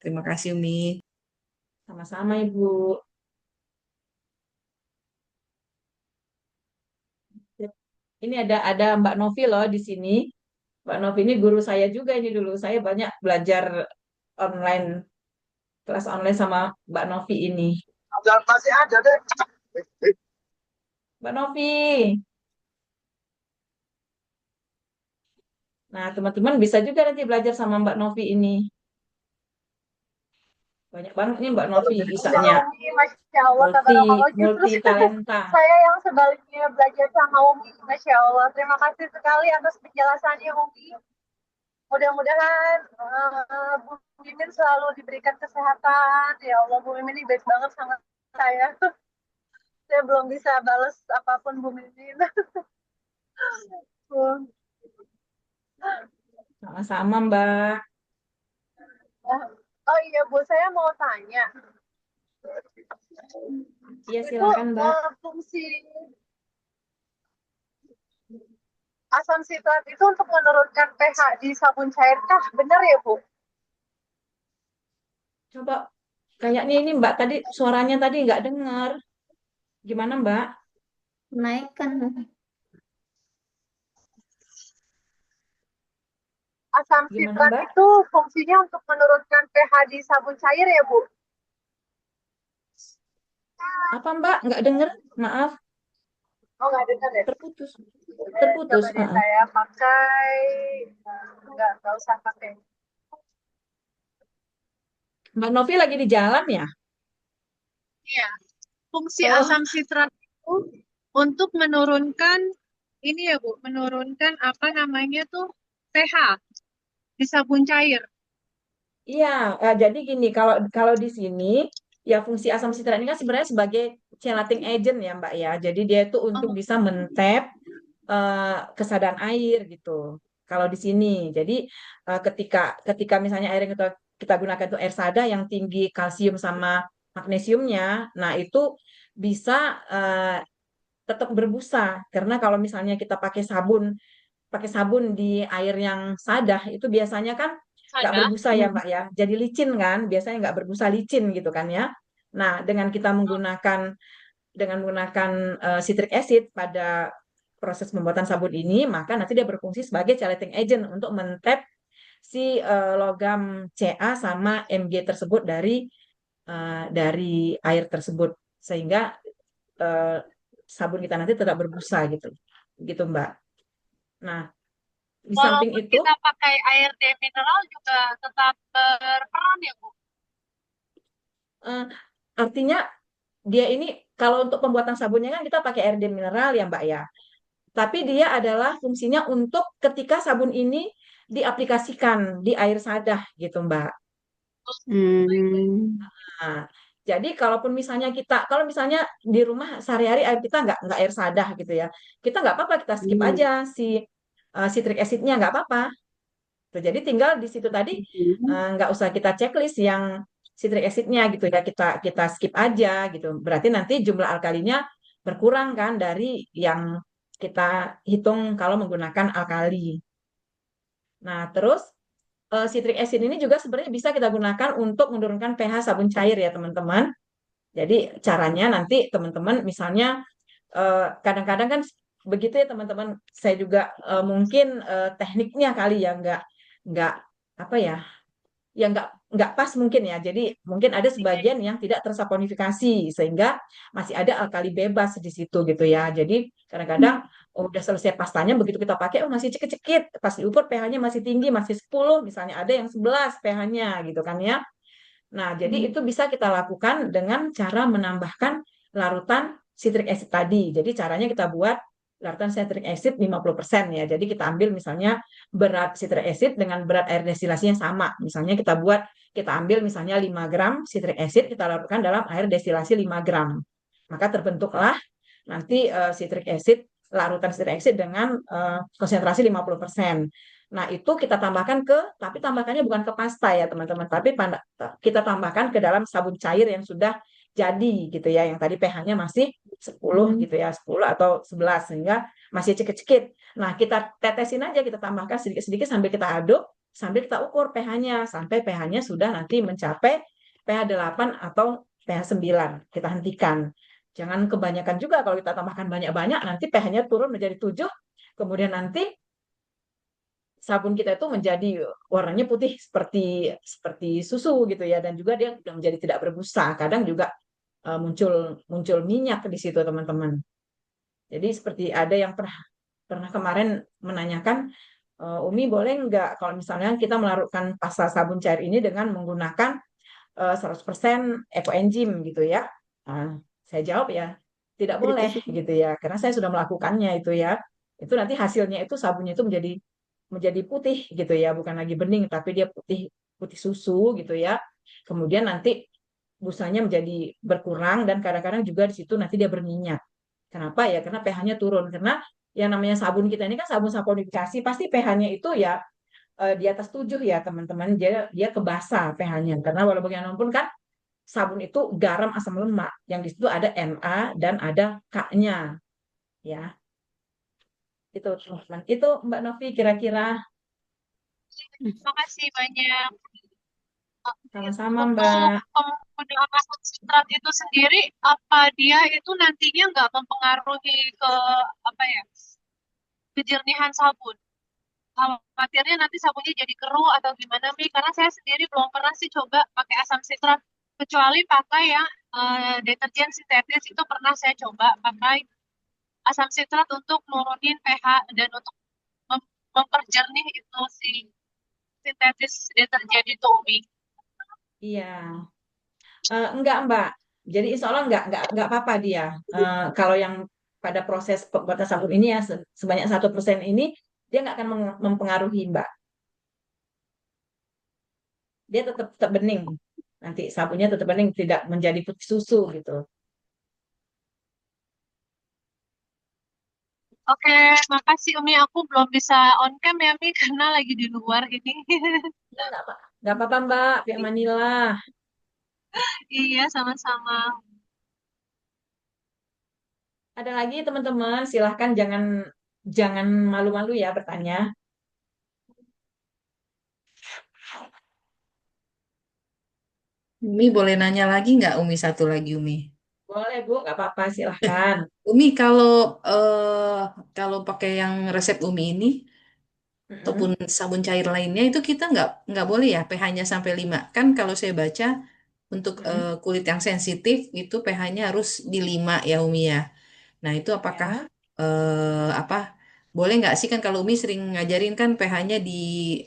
Terima kasih Umi. sama-sama Ibu. Ini ada Mbak Novi loh di sini. Mbak Novi ini guru saya juga ini dulu. Saya banyak belajar online, kelas online sama Mbak Novi ini. Masih ada deh. Mbak Novi. Nah, teman-teman bisa juga nanti belajar sama Mbak Novi ini. Banyak banget nih Mbak Novi Ya bisanya. Umi, Masya Allah, Multi tabarakallah. Justru multi talenta. saya yang sebaliknya belajar sama Umi, Masya Allah. Terima kasih sekali atas penjelasannya Umi. Mudah-mudahan Bu Mimin selalu diberikan kesehatan. Ya Allah, Bu Mimin ini baik banget sama saya. Saya belum bisa balas apapun Bu Mimin. Bu. Sama-sama Mbak. Oh iya Bu, saya mau tanya. Iya Itu silakan Mbak. fungsi asam sitrat itu untuk menurunkan pH di sabun cair kah? Benar ya Bu? Coba kayaknya ini Mbak tadi suaranya tadi nggak dengar. Gimana Mbak? Naikkan. Asam Gimana sitrat Mbak? itu fungsinya untuk menurunkan pH di sabun cair ya Bu? Apa Mbak? Nggak dengar? Maaf, Oh nggak dengar ya? terputus. Coba Terputus. deh saya pakai, nggak usah pakai. Mbak Novi lagi di jalan ya? Iya, fungsi Oh, asam sitrat itu untuk menurunkan ini ya Bu, menurunkan apa namanya tuh pH di sabun cair. Iya, jadi gini, kalau kalau di sini ya fungsi asam sitrat ini kan sebenarnya sebagai chelating agent ya Mbak ya. Jadi dia itu untuk Oh, bisa mentap kesadaran air gitu. Kalau di sini, jadi ketika ketika misalnya air yang kita gunakan itu air sada yang tinggi kalsium sama magnesiumnya, nah itu bisa eh, tetap berbusa karena kalau misalnya kita pakai sabun di air yang sadah itu biasanya kan nggak ada. berbusa ya Mbak ya, jadi licin kan, biasanya nggak berbusa licin gitu kan ya. Nah dengan kita menggunakan citric acid pada proses pembuatan sabun ini, maka nanti dia berfungsi sebagai chelating agent untuk mentap si logam Ca sama Mg tersebut dari air tersebut sehingga eh, sabun kita nanti tetap berbusa gitu. Gitu, Mbak. Nah, di samping Walaupun itu kita pakai air mineral juga tetap berperan ya, Bu. eh, artinya dia ini kalau untuk pembuatan sabunnya kan kita pakai air mineral ya, Mbak ya. Tapi dia adalah fungsinya untuk ketika sabun ini diaplikasikan di air sadah gitu, Mbak. Hmm. Nah, jadi kalau misalnya di rumah sehari-hari air kita nggak air sadah gitu ya, kita nggak apa-apa kita skip Hmm. aja si citric acidnya nggak apa-apa. Tuh, jadi tinggal di situ tadi nggak usah kita checklist yang citric acidnya gitu ya, kita kita skip aja gitu. Berarti nanti jumlah alkalinya berkurang kan dari yang kita hitung kalau menggunakan alkali. Nah, terus citric acid ini juga sebenarnya bisa kita gunakan untuk menurunkan pH sabun cair ya teman-teman. Jadi caranya nanti teman-teman misalnya kadang-kadang kan begitu ya teman-teman. Saya juga mungkin tekniknya kali ya nggak apa ya nggak pas mungkin ya. Jadi mungkin ada sebagian yang tidak tersaponifikasi sehingga masih ada alkali bebas di situ gitu ya. Jadi kadang-kadang udah selesai pastanya begitu kita pakai oh masih cekit-cekit pas diukur pH-nya masih tinggi masih 10 misalnya ada yang 11 pH-nya gitu kan ya. Nah, jadi itu bisa kita lakukan dengan cara menambahkan larutan citric acid tadi. Jadi caranya kita buat larutan citric acid 50% ya. Jadi kita ambil misalnya berat citric acid dengan berat air destilasinya sama. Misalnya kita ambil misalnya 5 gram citric acid kita larutkan dalam air destilasi 5 gram. Maka terbentuklah nanti citric acid larutan citric acid dengan konsentrasi 50%. Nah, itu kita tambahkan tapi tambahkannya bukan ke pasta ya teman-teman, tapi kita tambahkan ke dalam sabun cair yang sudah jadi gitu ya, yang tadi pH-nya masih 10 gitu ya, 10 atau 11 sehingga masih cekit-cekit. Nah, kita tetesin aja, kita tambahkan sedikit-sedikit sambil kita aduk, sambil kita ukur pH-nya sampai pH-nya sudah nanti mencapai pH 8 atau pH 9. Kita hentikan. Jangan kebanyakan juga kalau kita tambahkan banyak-banyak nanti pH-nya turun menjadi 7, kemudian nanti sabun kita itu menjadi warnanya putih seperti seperti susu gitu ya dan juga dia sudah menjadi tidak berbusa. Kadang juga muncul muncul minyak di situ teman-teman. Jadi seperti ada yang pernah pernah kemarin menanyakan Umi boleh nggak kalau misalnya kita melarutkan pasta sabun cair ini dengan menggunakan 100% ekoenzim gitu ya. Nah, saya jawab ya tidak Citric boleh acid. gitu ya karena saya sudah melakukannya itu ya. Itu nanti hasilnya itu sabunnya itu menjadi putih gitu ya, bukan lagi bening tapi dia putih putih susu gitu ya. Kemudian nanti busanya menjadi berkurang dan kadang-kadang juga di situ nanti dia berminyak. Kenapa ya? Karena pH-nya turun. Karena yang namanya sabun kita ini kan sabun saponifikasi pasti pH-nya itu ya di atas 7 ya teman-teman. Dia kebasa pH-nya. Karena walau bagaimanapun kan sabun itu garam asam lemak yang di situ ada Na dan ada K-nya ya. Itu teman-teman. Itu Mbak Novi kira-kira. Terima kasih banyak. Sama-sama Untuk Mbak. penggunaan asam sitrat itu sendiri, apa dia itu nantinya nggak mempengaruhi ke apa ya kejernihan sabun? Khawatirnya nanti sabunnya jadi keruh atau gimana, Mi? Karena saya sendiri belum pernah sih coba pakai asam sitrat, kecuali pakai yang deterjen sintetis itu pernah saya coba pakai asam sitrat untuk nurunin pH dan untuk memperjernih itu si sintetis deterjen itu, Mi. Iya. Enggak Mbak. Jadi insya Allah enggak apa-apa dia. Kalau yang pada proses pembuatan sabun ini ya sebanyak 1% ini dia nggak akan mempengaruhi Mbak. dia tetap tetap bening. Nanti sabunnya tetap bening, tidak menjadi putih susu gitu. Oke, makasih Umi. Aku belum bisa on cam ya, Mi, karena lagi di luar ini. Ya, nggak apa-apa Mbak, pihak Manila. Iya, sama-sama. Ada lagi teman-teman, silahkan jangan jangan malu-malu ya bertanya. Umi boleh nanya lagi nggak Umi satu lagi Umi? Boleh Bu, nggak apa-apa, silahkan. Umi kalau pakai yang resep Umi ini ataupun Mm-mm, sabun cair lainnya itu kita nggak boleh ya pH-nya sampai 5. Kan kalau saya baca untuk mm-mm. kulit yang sensitif itu pH-nya harus di 5 ya Umi ya. Nah, itu apakah Ya, apa boleh nggak sih kan kalau Umi sering ngajarin kan pH-nya di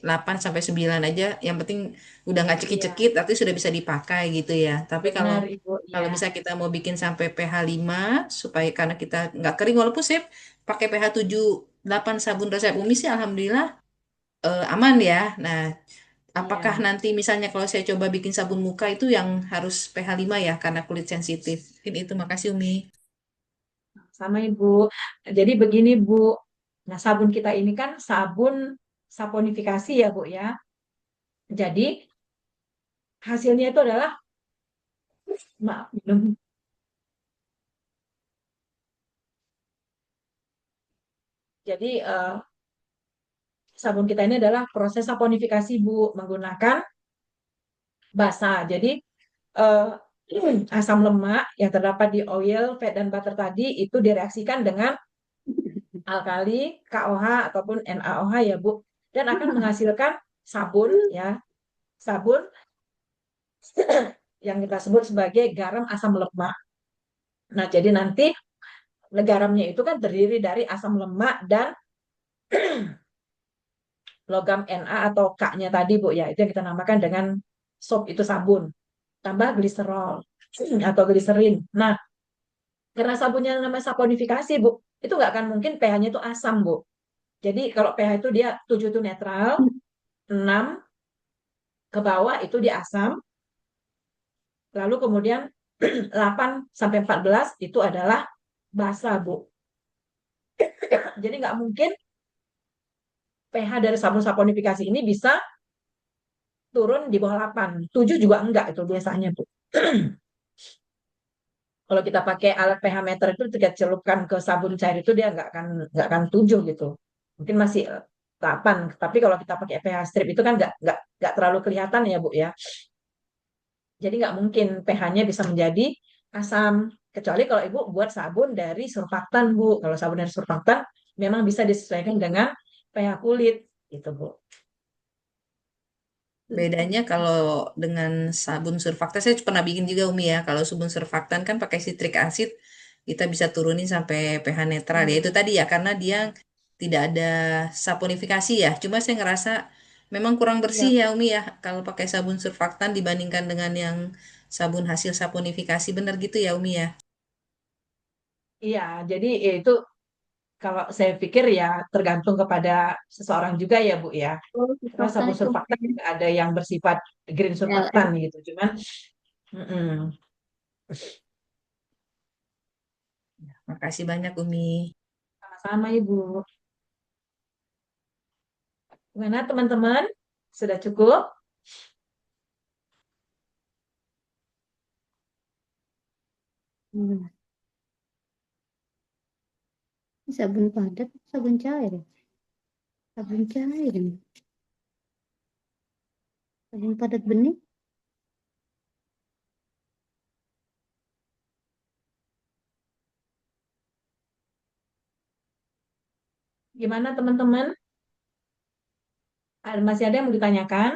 8 sampai 9 aja, yang penting udah nggak iya, cekit-cekit artinya sudah bisa dipakai gitu ya. Tapi kalau benar Ibu, kalau ya. bisa kita mau bikin sampai pH 5 supaya karena kita nggak kering walaupun saya pakai pH 7 8 sabun resep Umi sih alhamdulillah aman ya. Nah, apakah Iya, nanti misalnya kalau saya coba bikin sabun muka itu yang harus pH 5 ya karena kulit sensitif. Mungkin itu makasih Umi. sama Ibu. Jadi begini Bu, nah sabun kita ini kan sabun saponifikasi ya Bu ya. Jadi hasilnya itu adalah, maaf, minum. Jadi sabun kita ini adalah proses saponifikasi Bu, menggunakan basa. Jadi eh, asam lemak yang terdapat di oil, fat, dan butter tadi itu direaksikan dengan alkali, KOH ataupun NaOH ya Bu, dan akan menghasilkan sabun ya, sabun yang kita sebut sebagai garam asam lemak. Nah, jadi nanti garamnya itu kan terdiri dari asam lemak dan logam Na atau K-nya tadi Bu ya, itu yang kita namakan dengan soap itu sabun. Tambah gliserol atau gliserin. Nah, karena sabunnya namanya saponifikasi, Bu, itu nggak akan mungkin pH-nya itu asam, Bu. Jadi kalau pH itu dia 7 itu netral, 6 ke bawah itu dia asam, lalu kemudian 8 sampai 14 itu adalah basa, Bu. Jadi nggak mungkin pH dari sabun saponifikasi ini bisa turun di bawah 8. 7 juga enggak itu biasanya, Bu. Kalau kita pakai alat pH meter itu kita celupkan ke sabun cair itu dia nggak akan 7 gitu. Mungkin masih 8. Tapi kalau kita pakai pH strip itu kan nggak terlalu kelihatan ya Bu ya. Jadi nggak mungkin pH-nya bisa menjadi asam. Kecuali kalau Ibu buat sabun dari surfaktan Bu. Kalau sabun dari surfaktan memang bisa disesuaikan dengan pH kulit gitu Bu. Bedanya kalau dengan sabun surfaktan, saya pernah bikin juga Umi ya. Kalau sabun surfaktan kan pakai citric acid, kita bisa turunin sampai pH netral ya. Itu Hmm. tadi ya, karena dia tidak ada saponifikasi ya. Cuma saya ngerasa memang kurang bersih Iya, ya Umi ya. Kalau pakai sabun surfaktan dibandingkan dengan yang sabun hasil saponifikasi. Bener gitu ya Umi ya. iya. Jadi itu kalau saya pikir ya tergantung kepada seseorang juga ya Bu ya. Oh, Karena surfaktan sabun itu. surfaktan juga ada yang bersifat green surfaktan LM. gitu. Cuman mm-mm. Makasih banyak Umi. Sama-sama Ibu. Gimana teman-teman? Sudah cukup? Hmm. Sabun padat, sabun cair. Sabun cair. Sabun padat bening. Gimana teman-teman? Masih ada yang mau ditanyakan?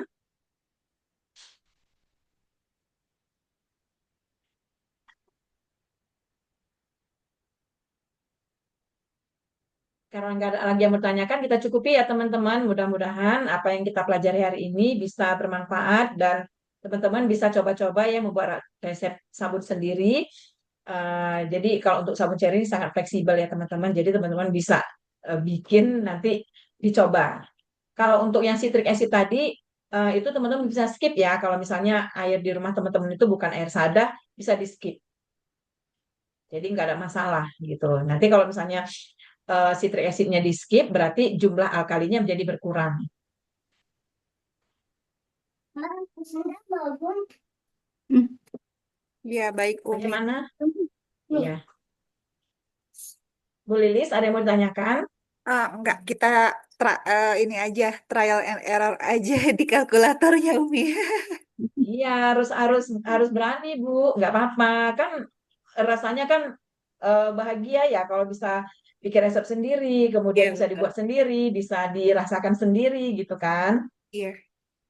Karena nggak ada lagi yang bertanyakan, kita cukupi ya teman-teman. Mudah-mudahan apa yang kita pelajari hari ini bisa bermanfaat dan teman-teman bisa coba-coba ya membuat resep sabun sendiri. Jadi kalau untuk sabun cair ini sangat fleksibel ya teman-teman. Jadi teman-teman bisa bikin nanti dicoba. Kalau untuk yang citric acid tadi, itu teman-teman bisa skip ya. Kalau misalnya air di rumah teman-teman itu bukan air Sada, bisa di skip. Jadi nggak ada masalah gitu. Nanti kalau misalnya citric acidnya di skip, berarti jumlah alkalinya menjadi berkurang. Hmm. Ya, baik Umi. Bagaimana? Iya. Bu Lilis, ada yang mau ditanyakan? Enggak, kita ini aja trial and error aja di kalkulatornya Umi. Iya, harus harus harus berani, Bu. Nggak apa-apa. Kan rasanya kan bahagia ya kalau bisa bikin resep sendiri, kemudian Iya, bisa betul. dibuat sendiri, bisa dirasakan sendiri gitu kan. Iya,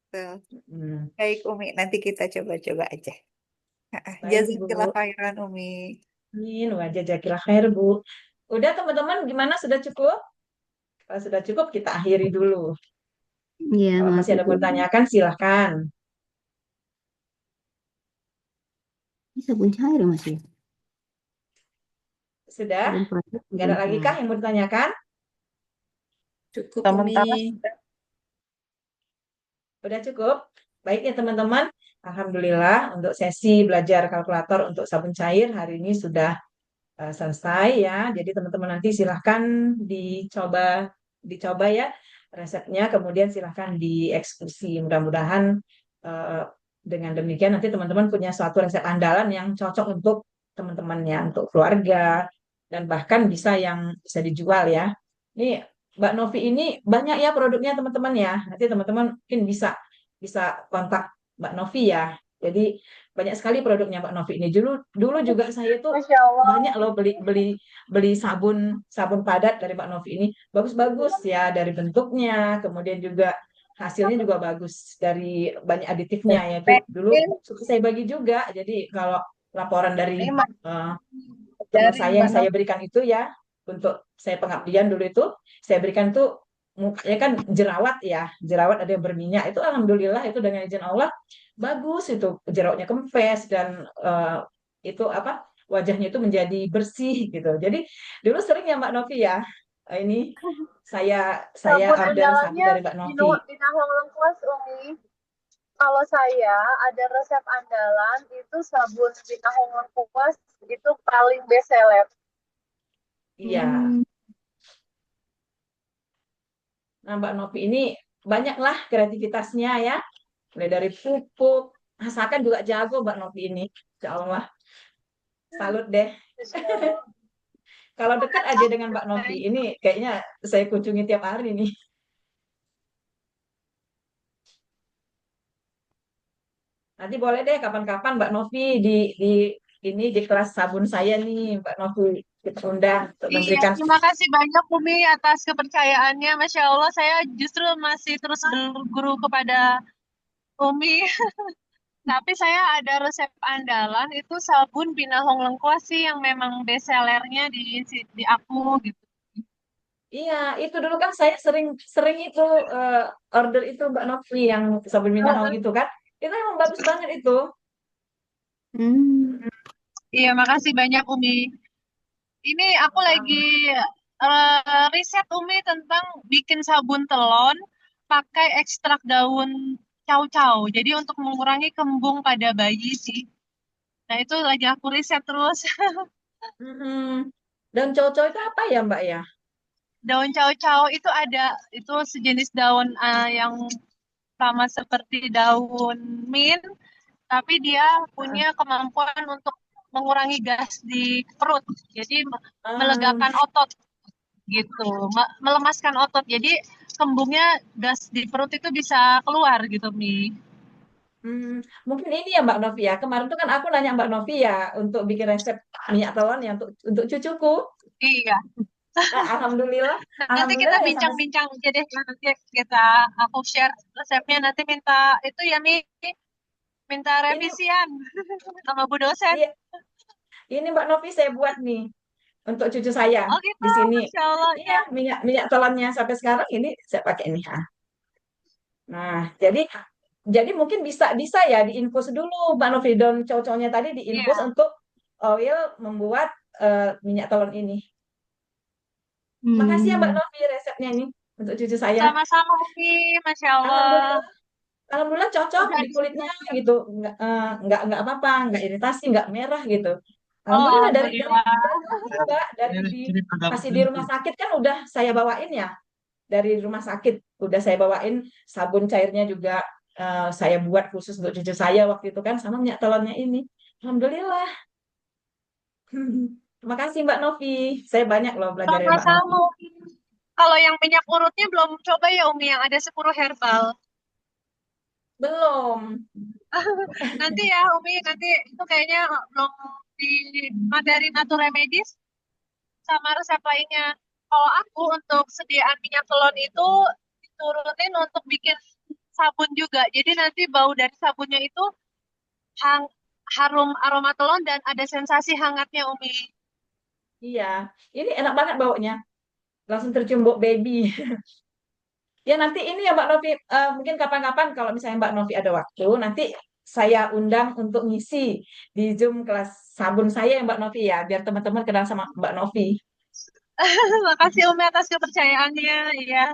betul. Hmm, Baik Umi, nanti kita coba-coba aja. baik, Jazakallah Bu. khairan Umi. Amin. Wajah jakillah khair, Bu. Udah teman-teman, gimana? Sudah cukup? Kalau sudah cukup, kita akhiri dulu. Iya, Kalau masih makasih ada Bu. mau ditanyakan, silahkan. Ini sabun cair ya Mas ya? Sudah? Sabun padat Nggak sabun ada lagi cair. kah yang mau ditanyakan? Cukup Umi. Sementara Udah cukup? Baik ya teman-teman. Alhamdulillah untuk sesi belajar kalkulator untuk sabun cair hari ini sudah selesai ya. Jadi teman-teman nanti silahkan dicoba dicoba ya resepnya. Kemudian silahkan dieksekusi. Mudah-mudahan eh, dengan demikian nanti teman-teman punya suatu resep andalan yang cocok untuk teman-temannya, untuk keluarga dan bahkan bisa yang bisa dijual ya. Ini Mbak Novi ini banyak ya produknya teman-teman ya. Nanti teman-teman mungkin bisa bisa kontak Mbak Novi ya. Jadi banyak sekali produknya Mbak Novi ini. Dulu dulu juga saya itu Masya Allah. banyak loh beli beli beli sabun sabun padat dari Mbak Novi ini. Bagus-bagus ya dari bentuknya, kemudian juga hasilnya juga bagus dari banyak aditifnya ya itu dulu suka saya bagi juga. Jadi kalau laporan dari ini eh, teman dari saya Mbak yang saya Nov. berikan itu ya untuk saya pengabdian dulu itu saya berikan tuh mukanya kan jerawat ya jerawat ada yang berminyak itu alhamdulillah itu dengan izin Allah bagus itu jerawatnya kempes dan itu apa wajahnya itu menjadi bersih gitu jadi dulu sering ya Mbak Novi ya ini saya Sabun order sabun andalannya dari Mbak Novi. di Nahong Lengkuas, Umi. Kalau saya ada resep andalan itu sabun di Nahong Lengkuas itu paling best seller. Iya. Nah, Mbak Novi ini banyaklah kreativitasnya ya. Mulai dari pupuk, masakan juga jago Mbak Novi ini. Insya Allah. Salut deh. Kalau dekat aja dengan Mbak Novi, ini kayaknya saya kunjungi tiap hari nih. Nanti boleh deh kapan-kapan Mbak Novi di ini di kelas sabun saya nih, Mbak Novi kita undang untuk Iya, memberikan. terima kasih banyak Umi atas kepercayaannya. Masya Allah, saya justru masih terus berguru kepada Umi. Tapi saya ada resep andalan itu sabun Binahong Lengkuas sih yang memang best sellernya di aku gitu. Iya, itu dulu kan saya sering sering itu eh, order itu Mbak Novi yang sabun Minahong itu kan. Itu emang bagus banget itu. Hmm. Iya, makasih banyak Umi. Ini aku lagi riset Umi tentang bikin sabun telon pakai ekstrak daun cau-cau. Jadi untuk mengurangi kembung pada bayi sih. Nah, itu lagi aku riset terus. Mm-mm. Dan cowok-cowok itu apa ya Mbak ya? Daun cau-cau itu itu sejenis daun yang sama seperti daun mint, tapi dia punya kemampuan untuk mengurangi gas di perut. Jadi Ah, melegakan otot gitu, melemaskan otot. Jadi kembungnya gas di perut itu bisa keluar gitu, Mi. mungkin ini ya Mbak Novi ya. Kemarin tuh kan aku nanya Mbak Novi ya untuk bikin resep minyak telon ya untuk cucuku. Iya. Nah, alhamdulillah, Nanti kita alhamdulillah ya sampai bincang-bincang aja deh. Nanti aku share resepnya. Nanti minta itu ya, Mi. Minta ini revisian sama Bu dosen. iya, ini Mbak Novi saya buat nih untuk cucu saya Oh gitu, di sini. Masya Allah. Iya, Ya, minyak minyak telonnya sampai sekarang ini saya pakai ini. Nah, jadi mungkin bisa bisa ya diinfus dulu Mbak Novi dan cowok-cowoknya tadi diinfus iya. untuk oil membuat minyak telon ini. Makasih ya Mbak Hmm. Novi resepnya ini untuk cucu saya. Sama-sama, Umi. Masya Allah. Alhamdulillah, Alhamdulillah cocok Udah di kulitnya gitu, nggak apa-apa, nggak iritasi, nggak merah gitu. Oh, Alhamdulillah alhamdulillah. Mbak, dari masih di rumah sakit kan udah saya bawain ya, dari rumah sakit udah saya bawain sabun cairnya juga, saya buat khusus untuk cucu saya waktu itu kan sama minyak telurnya ini. Alhamdulillah. Terima kasih Mbak Novi. Saya banyak loh belajar dari Mbak Novi. Sama-sama. Kalau yang minyak urutnya belum coba ya Umi yang ada 10 herbal. Belum. Nanti ya Umi, nanti itu kayaknya belum di dari Nature Remedies sama resep lainnya. Kalau aku untuk sediaan minyak telon itu diturunin untuk bikin sabun juga. Jadi nanti bau dari sabunnya itu hang, harum aroma telon dan ada sensasi hangatnya Umi. Iya, ini enak banget baunya. Langsung tercium bau baby. Ya nanti ini ya Mbak Novi, mungkin kapan-kapan kalau misalnya Mbak Novi ada waktu, nanti saya undang untuk ngisi di Zoom kelas sabun saya ya Mbak Novi ya, biar teman-teman kenal sama Mbak Novi. Makasih Umi atas kepercayaannya. Iya.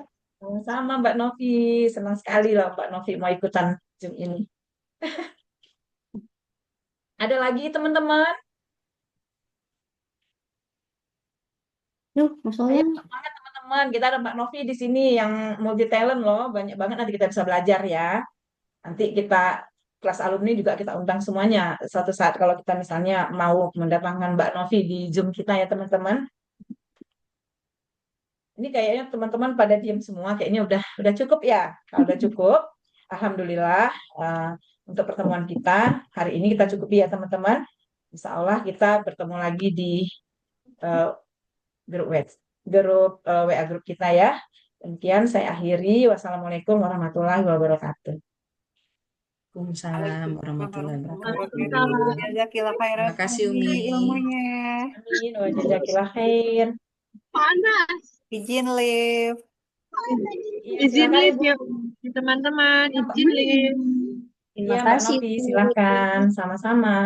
Sama Mbak Novi, senang sekali loh Mbak Novi mau ikutan Zoom ini. Ada lagi teman-teman? Duh, masalahnya Ayo semangat teman-teman, kita ada Mbak Novi di sini yang multi talent loh, banyak banget nanti kita bisa belajar ya. Nanti kita kelas alumni juga kita undang semuanya. Suatu saat kalau kita misalnya mau mendatangkan Mbak Novi di Zoom kita ya teman-teman. Ini kayaknya teman-teman pada diam semua, kayaknya udah cukup ya. Kalau udah cukup, alhamdulillah, eh, untuk pertemuan kita hari ini kita cukupi ya teman-teman. Insya Allah kita bertemu lagi di eh, grup WA grup kita ya. Demikian saya akhiri. Wassalamualaikum warahmatullahi wabarakatuh. Waalaikumsalam warahmatullahi Waalaikumsalam. wabarakatuh. Jazakillah khairan Terima kasih Umi Umi. ilmunya. Amin. Wa jazakillah khair. Panas. Izin live. Iya, Izin silakan live Ibu. ya teman-teman. Izin live. Iya, terima Mbak kasih. Novi, silakan. Sama-sama.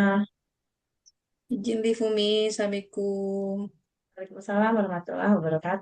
Izin live Umi. Assalamualaikum. Waalaikumsalam warahmatullahi wabarakatuh.